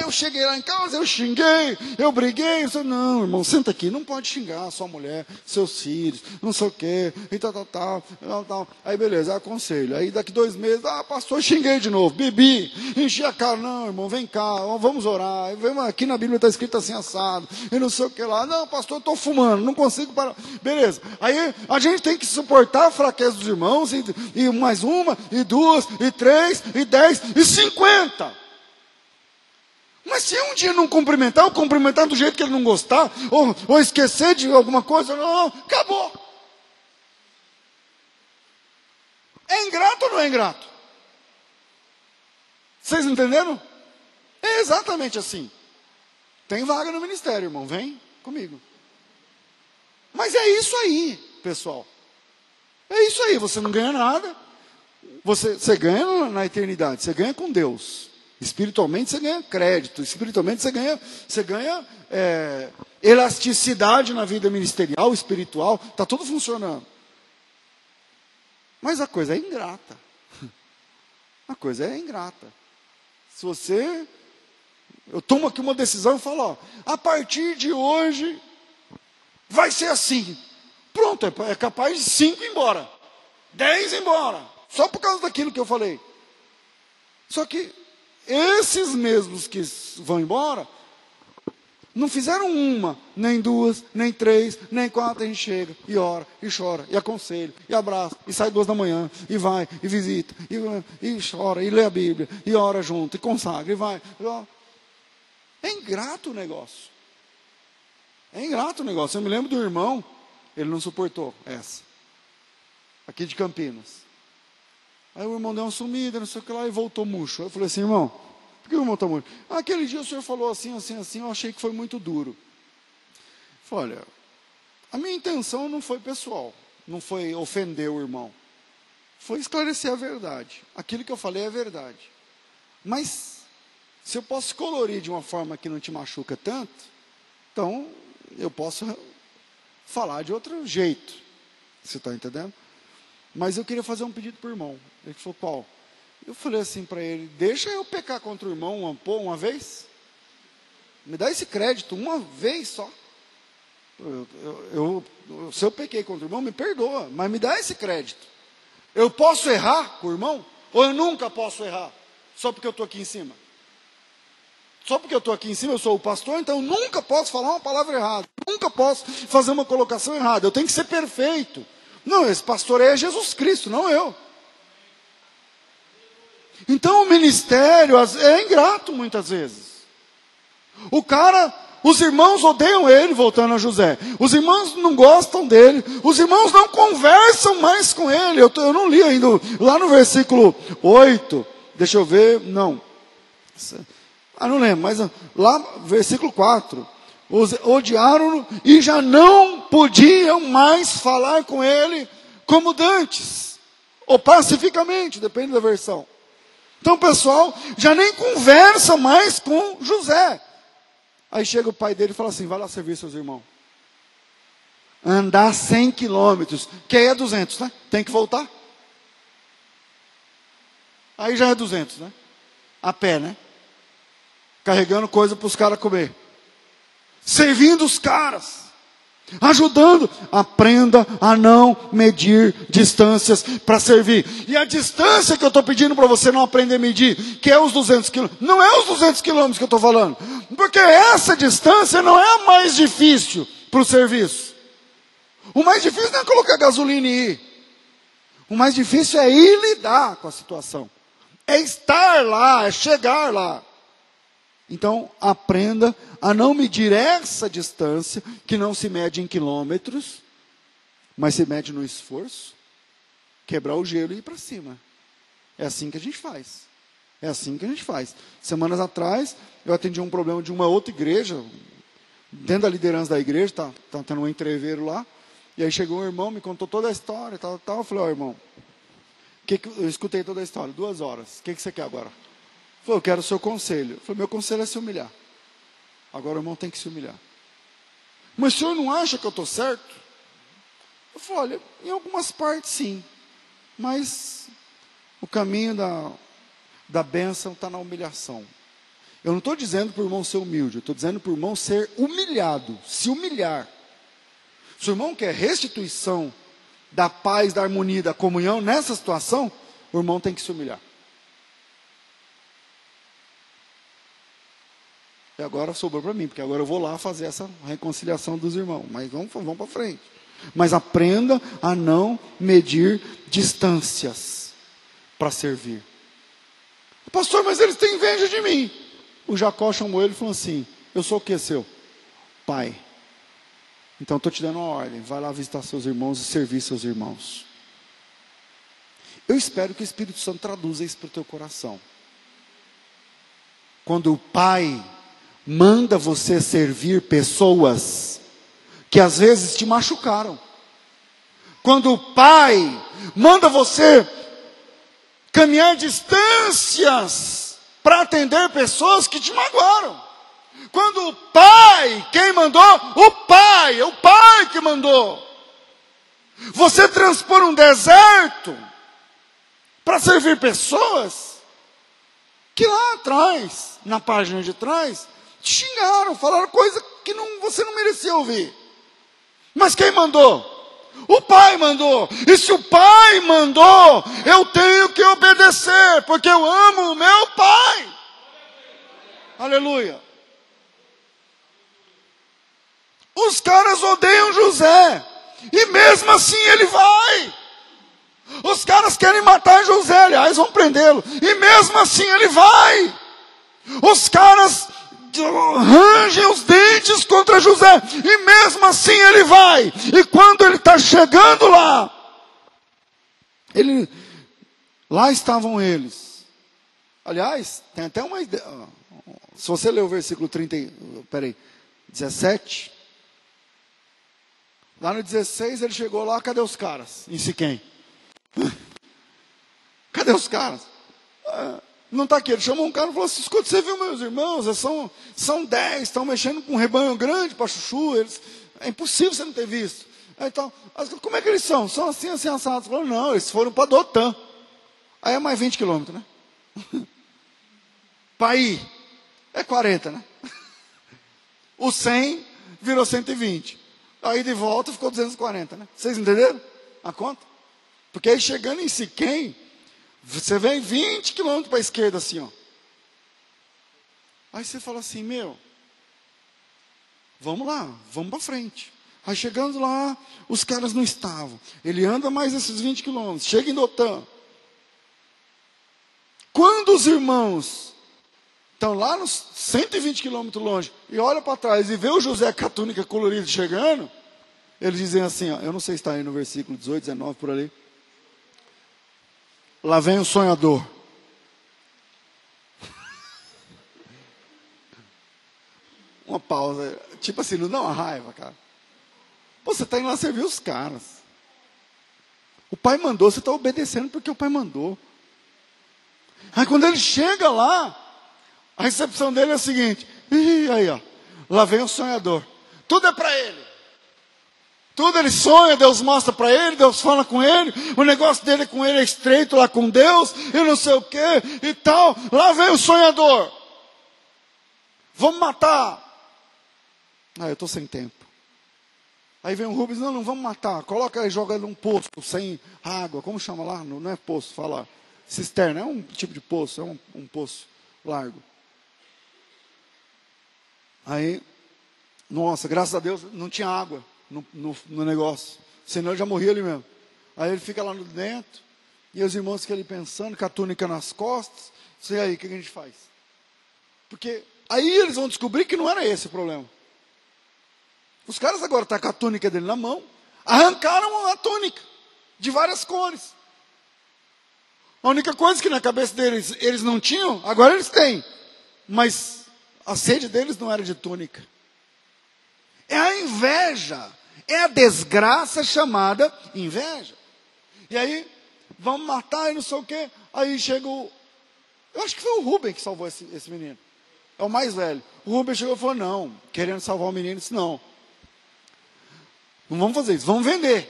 Eu cheguei lá em casa, eu xinguei, eu briguei. Não, irmão, senta aqui, não pode xingar sua mulher, seus filhos, não sei o quê, e tal. Aí, beleza, aconselho. Aí, daqui 2 meses, pastor, xinguei de novo, bebi, enchi a cara. Não, irmão, vem cá, vamos orar. Aqui na Bíblia está escrito assim, assado, e não sei o que lá. Não, pastor, eu estou fumando, não consigo parar. Beleza. Aí, a gente tem que suportar a fraqueza dos irmãos, e mais uma, e 2, e 3, e 10, e 50. Mas se um dia não cumprimentar, ou cumprimentar do jeito que ele não gostar, ou esquecer de alguma coisa, não, acabou. É ingrato ou não é ingrato? Vocês entenderam? É exatamente assim. Tem vaga no ministério, irmão, vem comigo. Mas é isso aí, pessoal. É isso aí, você não ganha nada. Você ganha na eternidade, você ganha com Deus. Espiritualmente você ganha crédito, espiritualmente você ganha elasticidade na vida ministerial, espiritual, está tudo funcionando. Mas a coisa é ingrata. A coisa é ingrata. Se eu tomo aqui uma decisão e falo, a partir de hoje, vai ser assim. Pronto, é capaz de 5 ir embora, 10 ir embora, só por causa daquilo que eu falei. Só que esses mesmos que vão embora, não fizeram uma, nem duas, nem três, nem quatro. A gente chega e ora, e chora, e aconselha, e abraça, e sai 2 da manhã, e vai, e visita, e chora, e lê a Bíblia, e ora junto, e consagra, e vai. É ingrato o negócio. É ingrato o negócio. Eu me lembro do irmão, ele não suportou essa, aqui de Campinas. Aí o irmão deu uma sumida, não sei o que lá, e voltou murcho. Eu falei assim, irmão, por que o irmão está murcho? Aquele dia o senhor falou assim, assim, assim, eu achei que foi muito duro. Eu falei, olha, a minha intenção não foi pessoal, não foi ofender o irmão. Foi esclarecer a verdade. Aquilo que eu falei é verdade. Mas, se eu posso colorir de uma forma que não te machuca tanto, então eu posso falar de outro jeito. Você está entendendo? Mas eu queria fazer um pedido para o irmão. Ele falou, qual? Eu falei assim para ele, deixa eu pecar contra o irmão uma vez. Me dá esse crédito uma vez só. Se eu pequei contra o irmão, me perdoa, mas me dá esse crédito. Eu posso errar com o irmão? Ou eu nunca posso errar? Só porque eu estou aqui em cima? Só porque eu estou aqui em cima, eu sou o pastor, então eu nunca posso falar uma palavra errada. Nunca posso fazer uma colocação errada. Eu tenho que ser perfeito. Não, esse pastor é Jesus Cristo, não eu. Então o ministério é ingrato muitas vezes. O cara, os irmãos odeiam ele, voltando a José. Os irmãos não gostam dele. Os irmãos não conversam mais com ele. Eu não li ainda, lá no versículo 8, deixa eu ver, não. Não lembro, mas lá, versículo 4. Odiaram-no e já não podiam mais falar com ele como dantes, ou pacificamente, depende da versão. Então o pessoal já nem conversa mais com José. Aí chega o pai dele e fala assim, vai lá servir seus irmãos. Andar 100 quilômetros, que aí é 200, né? Tem que voltar. Aí já é 200, né? A pé, né? Carregando coisa para os caras comer. Servindo os caras, ajudando. Aprenda a não medir distâncias para servir. E a distância que eu estou pedindo para você não aprender a medir, que é os 200 quilômetros, não é os 200 quilômetros que eu estou falando, porque essa distância não é a mais difícil para o serviço. O mais difícil não é colocar gasolina e ir. O mais difícil é ir lidar com a situação, é estar lá, é chegar lá. Então, aprenda a não medir essa distância, que não se mede em quilômetros, mas se mede no esforço, quebrar o gelo e ir para cima. É assim que a gente faz. É assim que a gente faz. Semanas atrás, eu atendi um problema de uma outra igreja, dentro da liderança da igreja, tá tendo um entreveiro lá, e aí chegou um irmão, me contou toda a história, tal. Eu falei, irmão, eu escutei toda a história, 2 horas, o que você quer agora? Eu quero o seu conselho. Eu falei, meu conselho é se humilhar. Agora o irmão tem que se humilhar. Mas o senhor não acha que eu estou certo? Eu falei, olha, em algumas partes sim. Mas o caminho da bênção está na humilhação. Eu não estou dizendo para o irmão ser humilde. Eu estou dizendo para o irmão ser humilhado. Se humilhar. Se o irmão quer restituição da paz, da harmonia, da comunhão, nessa situação, o irmão tem que se humilhar. E agora sobrou para mim, porque agora eu vou lá fazer essa reconciliação dos irmãos. Mas vamos para frente. Mas aprenda a não medir distâncias para servir. Pastor, mas eles têm inveja de mim. O Jacó chamou ele e falou assim, eu sou o que seu? Pai. Então estou te dando uma ordem, vai lá visitar seus irmãos e servir seus irmãos. Eu espero que o Espírito Santo traduza isso para o teu coração. Quando o Pai manda você servir pessoas que às vezes te machucaram. Quando o Pai manda você caminhar distâncias para atender pessoas que te magoaram. Quando o Pai, quem mandou? O Pai, é o Pai que mandou. Você transpor um deserto para servir pessoas que lá atrás, na página de trás, te xingaram, falaram coisa que você não merecia ouvir. Mas quem mandou? O pai mandou. E se o pai mandou, eu tenho que obedecer, porque eu amo o meu pai. Aleluia. Os caras odeiam José, e mesmo assim ele vai. Os caras querem matar José, aliás, vão prendê-lo, e mesmo assim ele vai. Os caras rangem os dentes contra José, e mesmo assim ele vai. E quando ele está chegando lá, lá estavam eles. Aliás, tem até uma ideia. Se você ler o versículo 17, lá no 16 ele chegou lá, cadê os caras? Em Siquém. Cadê os caras? Não está aqui. Ele chamou um cara e falou assim: escuta, você viu meus irmãos? São 10, estão mexendo com um rebanho grande para chuchu. É impossível você não ter visto. Então, como é que eles são? São assim, assim, assados. Falou, não, eles foram para Dotã. Aí é mais 20 quilômetros, né? Para ir, é 40, né? O 100 virou 120. Aí de volta ficou 240, né? Vocês entenderam a conta? Porque aí chegando em Siquém, você vem 20 quilômetros para a esquerda assim, ó. Aí você fala assim, vamos lá, vamos para frente. Aí chegando lá, os caras não estavam. Ele anda mais esses 20 quilômetros, chega em Dotã. Quando os irmãos estão lá nos 120 quilômetros longe, e olha para trás e vê o José com a túnica colorida chegando, eles dizem assim, ó, eu não sei se está aí no versículo 18, 19, por ali. Lá vem o sonhador. Uma pausa. Tipo assim, não dá uma raiva, cara. Pô, você está indo lá servir os caras. O pai mandou, você está obedecendo porque o pai mandou. Aí quando ele chega lá, a recepção dele é a seguinte. Aí, ó. Lá vem o sonhador. Tudo é para ele. Tudo ele sonha, Deus mostra para ele, Deus fala com ele, o negócio dele com ele é estreito lá com Deus, e não sei o que, e tal. Lá vem o sonhador. Vamos matar. Eu estou sem tempo. Aí vem o Rubens, não vamos matar. Coloca aí, joga num poço sem água. Como chama lá? Não é poço, fala cisterna. É um tipo de poço, é um poço largo. Aí, nossa, graças a Deus, não tinha água no negócio. Senão ele já morria ali mesmo. Aí ele fica lá no dentro, e os irmãos ficam ali pensando, com a túnica nas costas. E aí, o que a gente faz? Porque aí eles vão descobrir que não era esse o problema. Os caras agora estão com a túnica dele na mão, arrancaram a túnica, de várias cores. A única coisa que na cabeça deles, eles não tinham, agora eles têm. Mas a sede deles não era de túnica. É a inveja, é a desgraça chamada inveja. E aí, vamos matar e não sei o quê. Aí chega eu acho que foi o Rubem que salvou esse menino. É o mais velho. O Rubem chegou e falou, não, querendo salvar o menino, disse, não vamos fazer isso, vamos vender.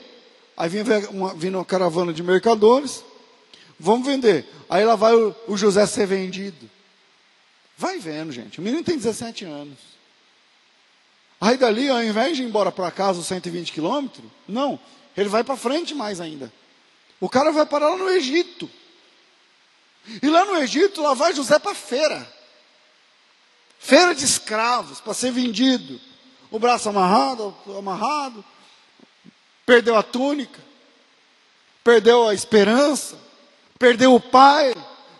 Aí vindo uma caravana de mercadores, vamos vender. Aí lá vai o José ser vendido. Vai vendo, gente, o menino tem 17 anos. Aí dali, ao invés de ir embora para casa os 120 quilômetros, não, ele vai para frente mais ainda. O cara vai parar lá no Egito. E lá no Egito, lá vai José para a feira. Feira de escravos, para ser vendido. O braço amarrado, perdeu a túnica, perdeu a esperança, perdeu o pai,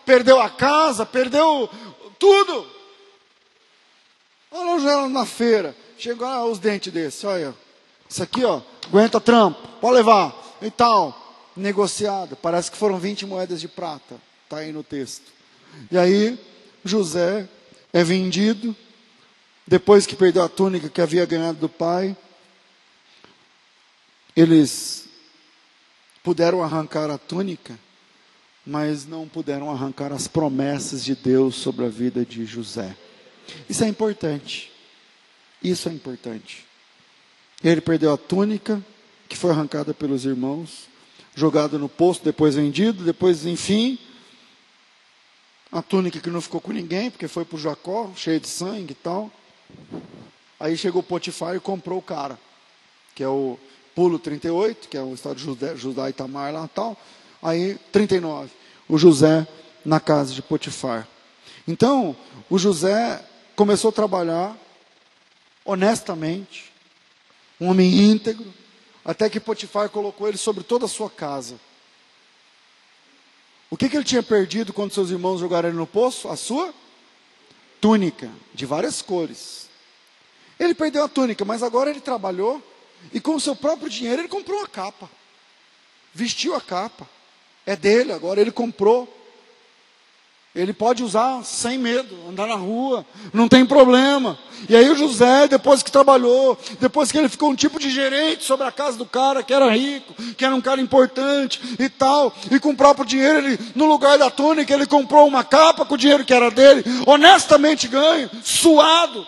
perdeu a casa, perdeu tudo. Olha o José na feira. Chegou os dentes desse, olha. Isso aqui, ó, aguenta trampo, pode levar. E tal, negociado. Parece que foram 20 moedas de prata. Está aí no texto. E aí, José é vendido. Depois que perdeu a túnica que havia ganhado do pai. Eles puderam arrancar a túnica, mas não puderam arrancar as promessas de Deus sobre a vida de José. Isso é importante. Isso é importante. Ele perdeu a túnica, que foi arrancada pelos irmãos, jogada no poço, depois vendido, depois, enfim, a túnica que não ficou com ninguém, porque foi para o Jacó, cheio de sangue e tal. Aí chegou Potifar e comprou o cara, que é o pulo 38, que é a história de Judá e Tamar lá e tal. Aí 39, o José na casa de Potifar. Então, o José começou a trabalhar honestamente, um homem íntegro, até que Potifar colocou ele sobre toda a sua casa. O que ele tinha perdido quando seus irmãos jogaram ele no poço? A sua túnica, de várias cores. Ele perdeu a túnica, mas agora ele trabalhou, e com o seu próprio dinheiro ele comprou a capa. Vestiu a capa. É dele agora, ele comprou. Ele pode usar sem medo, andar na rua, não tem problema. E aí o José, depois que trabalhou, depois que ele ficou um tipo de gerente sobre a casa do cara, que era rico, que era um cara importante e tal, e com o próprio dinheiro, ele, no lugar da túnica, ele comprou uma capa com o dinheiro que era dele, honestamente ganho, suado.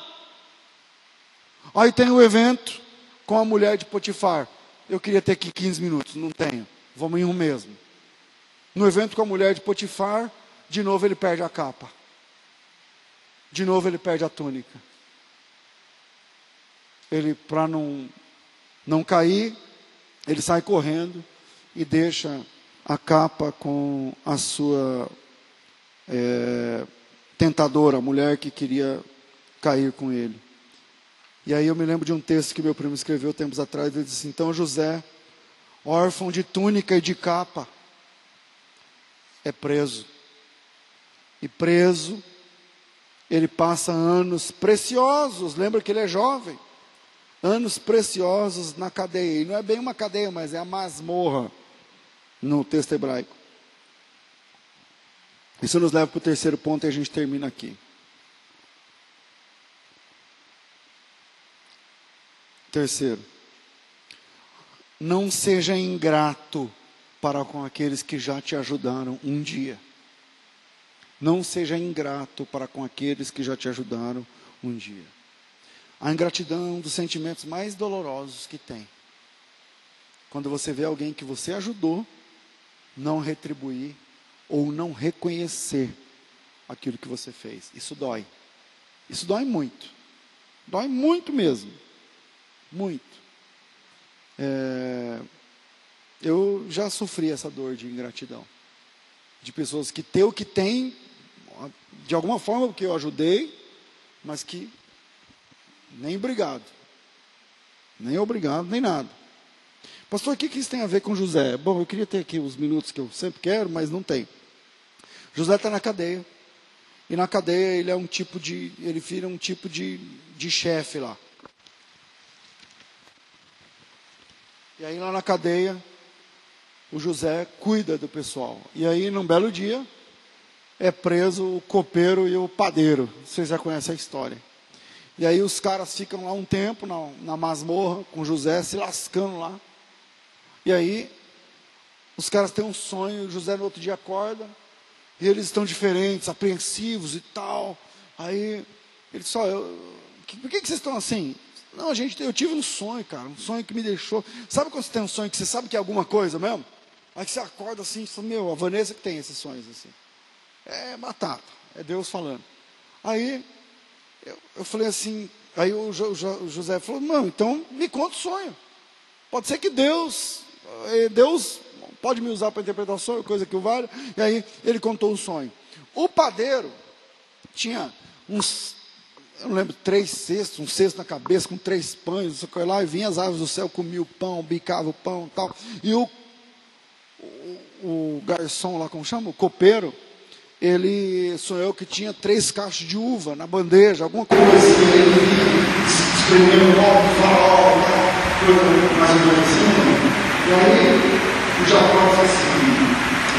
Aí tem o evento com a mulher de Potifar. Eu queria ter aqui 15 minutos, não tenho, vamos em um mesmo. No evento com a mulher de Potifar, de novo ele perde a capa. De novo ele perde a túnica. Ele, para não cair, ele sai correndo e deixa a capa com a sua tentadora, a mulher que queria cair com ele. E aí eu me lembro de um texto que meu primo escreveu tempos atrás. Ele disse: então José, órfão de túnica e de capa, é preso. E preso, ele passa anos preciosos, lembra que ele é jovem, anos preciosos na cadeia, e não é bem uma cadeia, mas é a masmorra, no texto hebraico. Isso nos leva para o terceiro ponto e a gente termina aqui. Terceiro, não seja ingrato para com aqueles que já te ajudaram um dia. Não seja ingrato para com aqueles que já te ajudaram um dia. A ingratidão é um dos sentimentos mais dolorosos que tem. Quando você vê alguém que você ajudou, não retribuir ou não reconhecer aquilo que você fez. Isso dói. Isso dói muito. Dói muito mesmo. Muito. Eu já sofri essa dor de ingratidão. De pessoas que têm o que têm, de alguma forma, porque eu ajudei, mas que nem obrigado. Nem obrigado, nem nada. Pastor, o que isso tem a ver com José? Bom, eu queria ter aqui os minutos que eu sempre quero, mas não tem. José está na cadeia. E na cadeia ele vira um tipo de chefe lá. E aí lá na cadeia, o José cuida do pessoal. E aí, num belo dia, é preso o copeiro e o padeiro. Vocês já conhecem a história. E aí os caras ficam lá um tempo na masmorra com José, se lascando lá. E aí, os caras têm um sonho, o José no outro dia acorda, e eles estão diferentes, apreensivos e tal. Aí, ele só, por que vocês estão assim? Não, eu tive um sonho, cara, um sonho que me deixou. Sabe quando você tem um sonho que você sabe que é alguma coisa mesmo? Aí que você acorda assim, você fala, a Vanessa que tem esses sonhos assim. É batata, é Deus falando. Aí, eu falei assim, aí o José falou, não, então me conta o sonho. Pode ser que Deus pode me usar para interpretar o sonho, coisa que o vale. E aí, ele contou o sonho. O padeiro tinha eu não lembro, 3 cestos, um cesto na cabeça com 3 pães, você foi lá e vinha as aves do céu, comia o pão, bicava o pão e tal. E o garçom lá, como chama? O copeiro, ele sonhou que tinha 3 cachos de uva na bandeja, alguma coisa assim. Ele espremeu o farol, mais ou menos assim. E aí, o Jacó disse assim,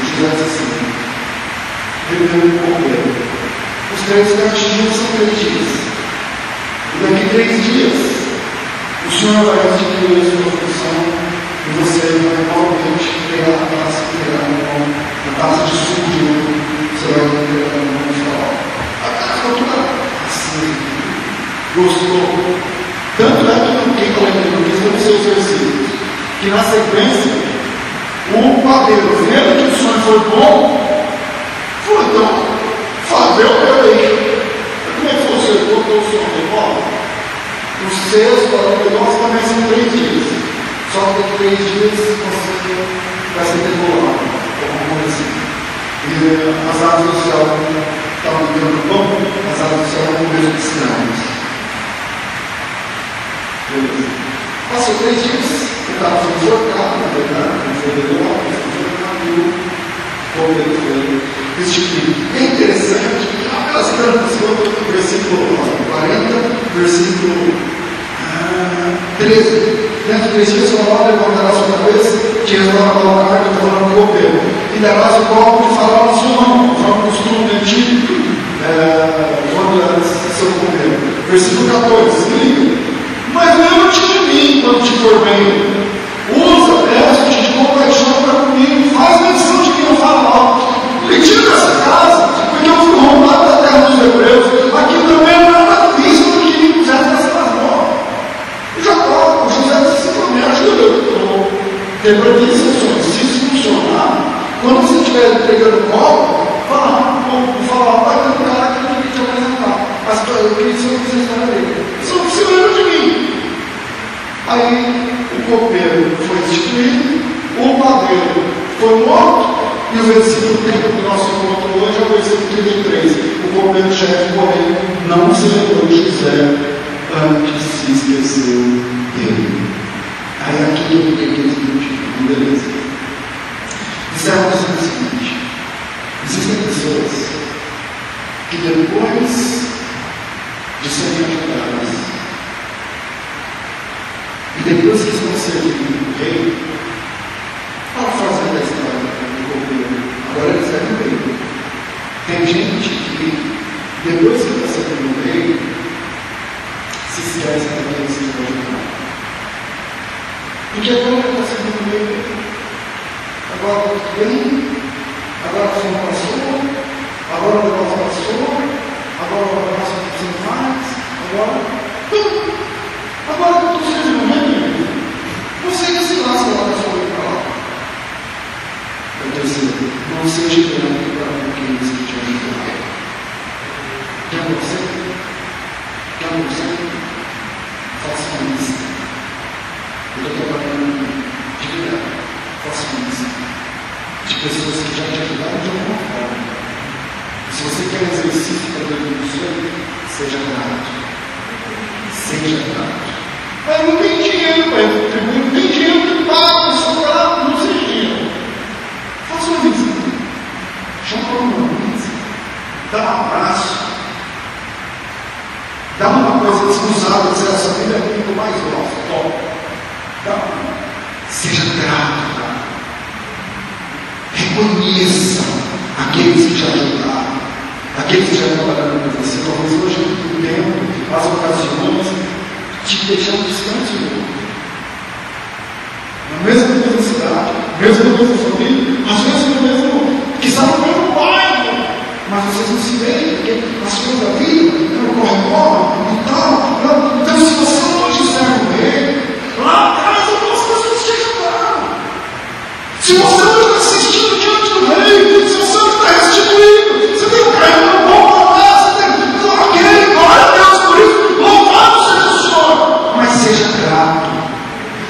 o José disse assim, revelou o copeiro. Os 3 cachos são 3 dias. E daqui 3 dias, o Senhor vai adquirir a sua função e você vai novamente pegar a taça que pegar no pão, a taça de suco de ouro, você vai pegar no pão de farol. A taça toda assim, gostou. Tanto é que quem está lendo aqui, vão ser os versículos, que na sequência, o padeiro, vendo que o sonho foi bom, falou, então, fazer o meu aí. Como é que você contou o sonho? O sexto, a negócio também são 3 dias. daqui 3 dias você vai ser decolado, alguma coisa assim. E as aves do céu estavam dando pão, as aves do céu vão comer os cidadãos. Passou 3 dias, eu estava enforcado, na verdade, não foi decolado, mas enforcado, e o pão dele foi restituído. É interessante, aquelas tantas, versículo 40, versículo 13. Dentro de 3 dias, o Senhor levantará a sua cabeça, te retorna a colocar o trono do governo, e darás o copo de farol na sua mão, conforme o costume antigo, quando era seu governo. Versículo 14, liga. Mas lembra-te de mim quando te formei. Usa, presta-te de compaixão para comigo, faz menção de mim, não fala alto. Me tira dessa casa, porque eu fui roubado da terra dos hebreus. Aqui também não é nada visto do que me puseram nessa mão. Jacó, o José disse assim: me ajuda, eu estou quebrando exceções. Se isso funcionar, quando você estiver entregando o copo, fala, vai ter um cara que eu queria te apresentar. Mas eu queria que você não fizesse nada dele. Você lembra de mim? Aí o copeiro foi destituído, o padeiro foi morto, e o versículo do nosso encontro hoje é o versículo 33. O copeiro-chefe, porém, não se lembrou de José, antes se esqueceu dele. Aí aqui eu fiquei aqueles minutinhos, beleza. Disseram o seguinte: existem pessoas que depois de serem ajudadas, e depois que estão servindo o rei, para fazer a história do governo, agora eles devem bem. Tem gente que, depois que está servindo o rei, se esquece daqueles que estão ajudando. Porque agora ele está servindo o rei, agora tudo bem, agora eu sou um pastor, agora eu vou fazer pastor, agora eu faço mais, agora que eu estou servindo o rei, você que se lasca lá na sua vida para lá. É o terceiro, não seja grato para aqueles que te ajudaram. Quer você? Faça uma lista. Eu estou trabalhando de verdade. Faça uma lista de pessoas que já te ajudaram de alguma forma. Se você quer exercício para dentro do sonho, seja grato. Seja grato. Mas não tem dinheiro, pai. Não tem dinheiro que paga, só grato, não seja dinheiro. Faça uma visita. Chama uma visita. Dá um abraço. Dá uma coisa descruzada, dizer essa vida é muito mais gosto. Seja grato. Tá? Reconheça aqueles que te ajudaram, aqueles que já trabalharam com você. Talvez hoje o tempo, as ocasiões, te deixar distante do mundo. Na mesma universidade, mesmo na mesma família, às vezes no mesmo, que está no mesmo bairro, mas vocês não se veem, porque as coisas da vida não correm e tal. Então, se você não hoje serve o rei, lá atrás algumas pessoas te ajudaram. Se você não está assistindo diante do rei, se você não está restituído, você tem um carro bom para lá, você tem ok, glória a Deus por isso, louvado seja o Senhor. Mas seja grato.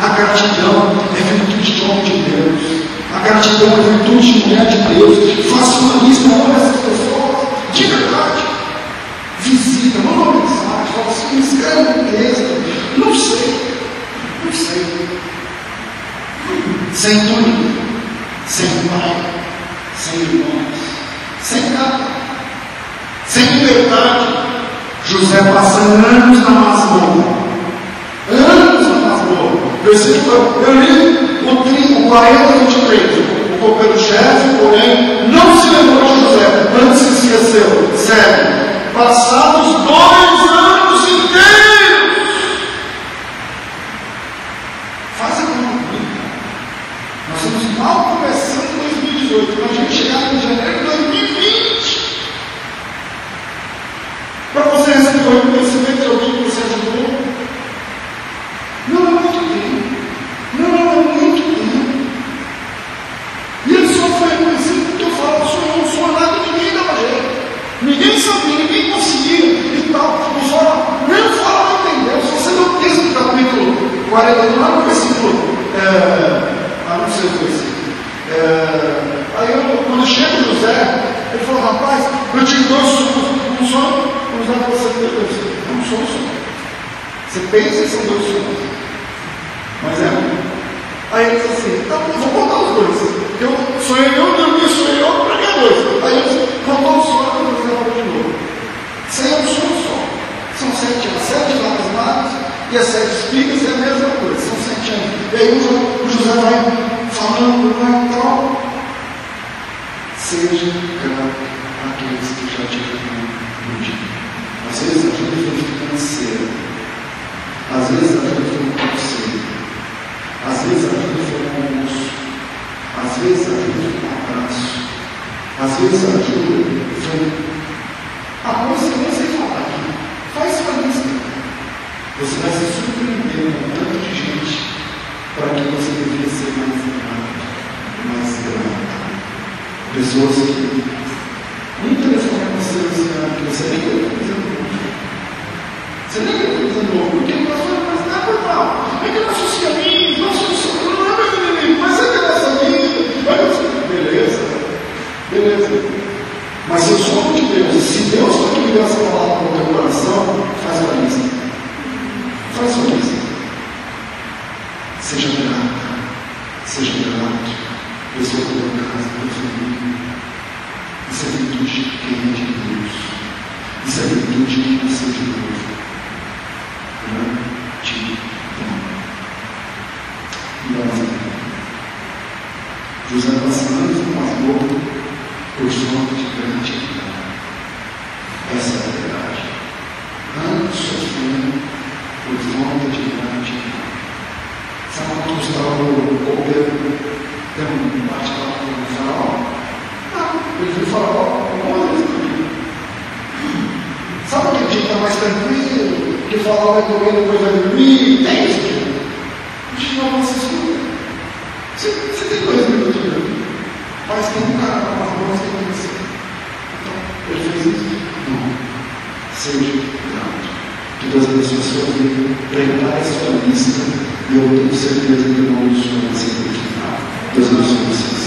A gratidão é virtude de homem de Deus. A gratidão é virtude de mulher de Deus. Faça uma lista, olha essas pessoas, de verdade. Visita, manda uma mensagem, fala assim, escreve um texto. Não sei. Sem túnica, sem pai, sem irmãos, sem nada, sem liberdade. José passa anos na masmorra. Versículo, eu li o 40, 23. O copeiro-chefe, porém, não se lembrou de José, antes se esqueceu. Sério, passados 2 anos inteiros. Faz a conta comigo. Nós estamos mal começando 2018, para a gente chegar em janeiro de 2020. Para você receber o reconhecimento de alguém que você ajudou. Não é muito tempo. E ele só foi reconhecido porque eu falo, o Senhor não sou nada, ninguém dava jeito. Ninguém sabia, ninguém conseguia e tal. O Senhor nem fala, não entendeu. Se você não pensa no capítulo 49, no versículo Você pensa que são 2 sonhos, mas é um. Aí ele diz assim, tá, vou contar os 2. Eu sonhei eu, dormi, sonhei eu, para que é 2? Aí ele contou o sonho e depois ele de novo. Isso aí é um sonho só. São 7 vacas magras e as 7 espigas é a mesma coisa, são 7 anos. E aí o José vai falando, vai tal. Seja grato àqueles que já te ajudam no dia. Às vezes a ajuda foi financeira, às vezes a ajuda foi um conselho, às vezes a ajuda foi um almoço, às vezes a ajuda foi um abraço, às vezes a ajuda foi a coisa que eu nem sei falar aqui. Faz sua lista. Você vai se surpreender com tanto de gente para que você deveria ser mais grato, mais grato. Pessoas que um telefone com você que você nem está utilizando hoje. Você nem está utilizando hoje, porque o pastor não faz nada normal. É que nós somos caminhos, nós somos mas é que a nossa vida. Beleza. Mas eu sou de Deus. Se Deus não te deu essa palavra no teu coração, faz a lista. Faz a lista. Seja grato. Pessoa da tua casa, da tua família. Isso é virtude de quem é de Deus. Isso é virtude de quem nasceu de novo. Gratidão. José passa anos no masmorra por falta de gratidão. Essa é a verdade. Anos sofrendo por falta de gratidão. Sabe quando Gustavo Copeiro tem um bate-papo com o Faraó? Ele foi Faraó, sabe aquele dia que está mais tranquilo, que o Faraó vai comer, depois vai dormir? Tem isso dia. A gente não avança isso. Você tem 2 minutos de vida, mas tem um cara com as mãos que tem você. Então, ele fez isso? Não. Seja grato. Que Deus abençoe a sua vida. Prepare a sua lista e eu tenho certeza que o nome do Senhor vai ser glorificado. Deus abençoe vocês.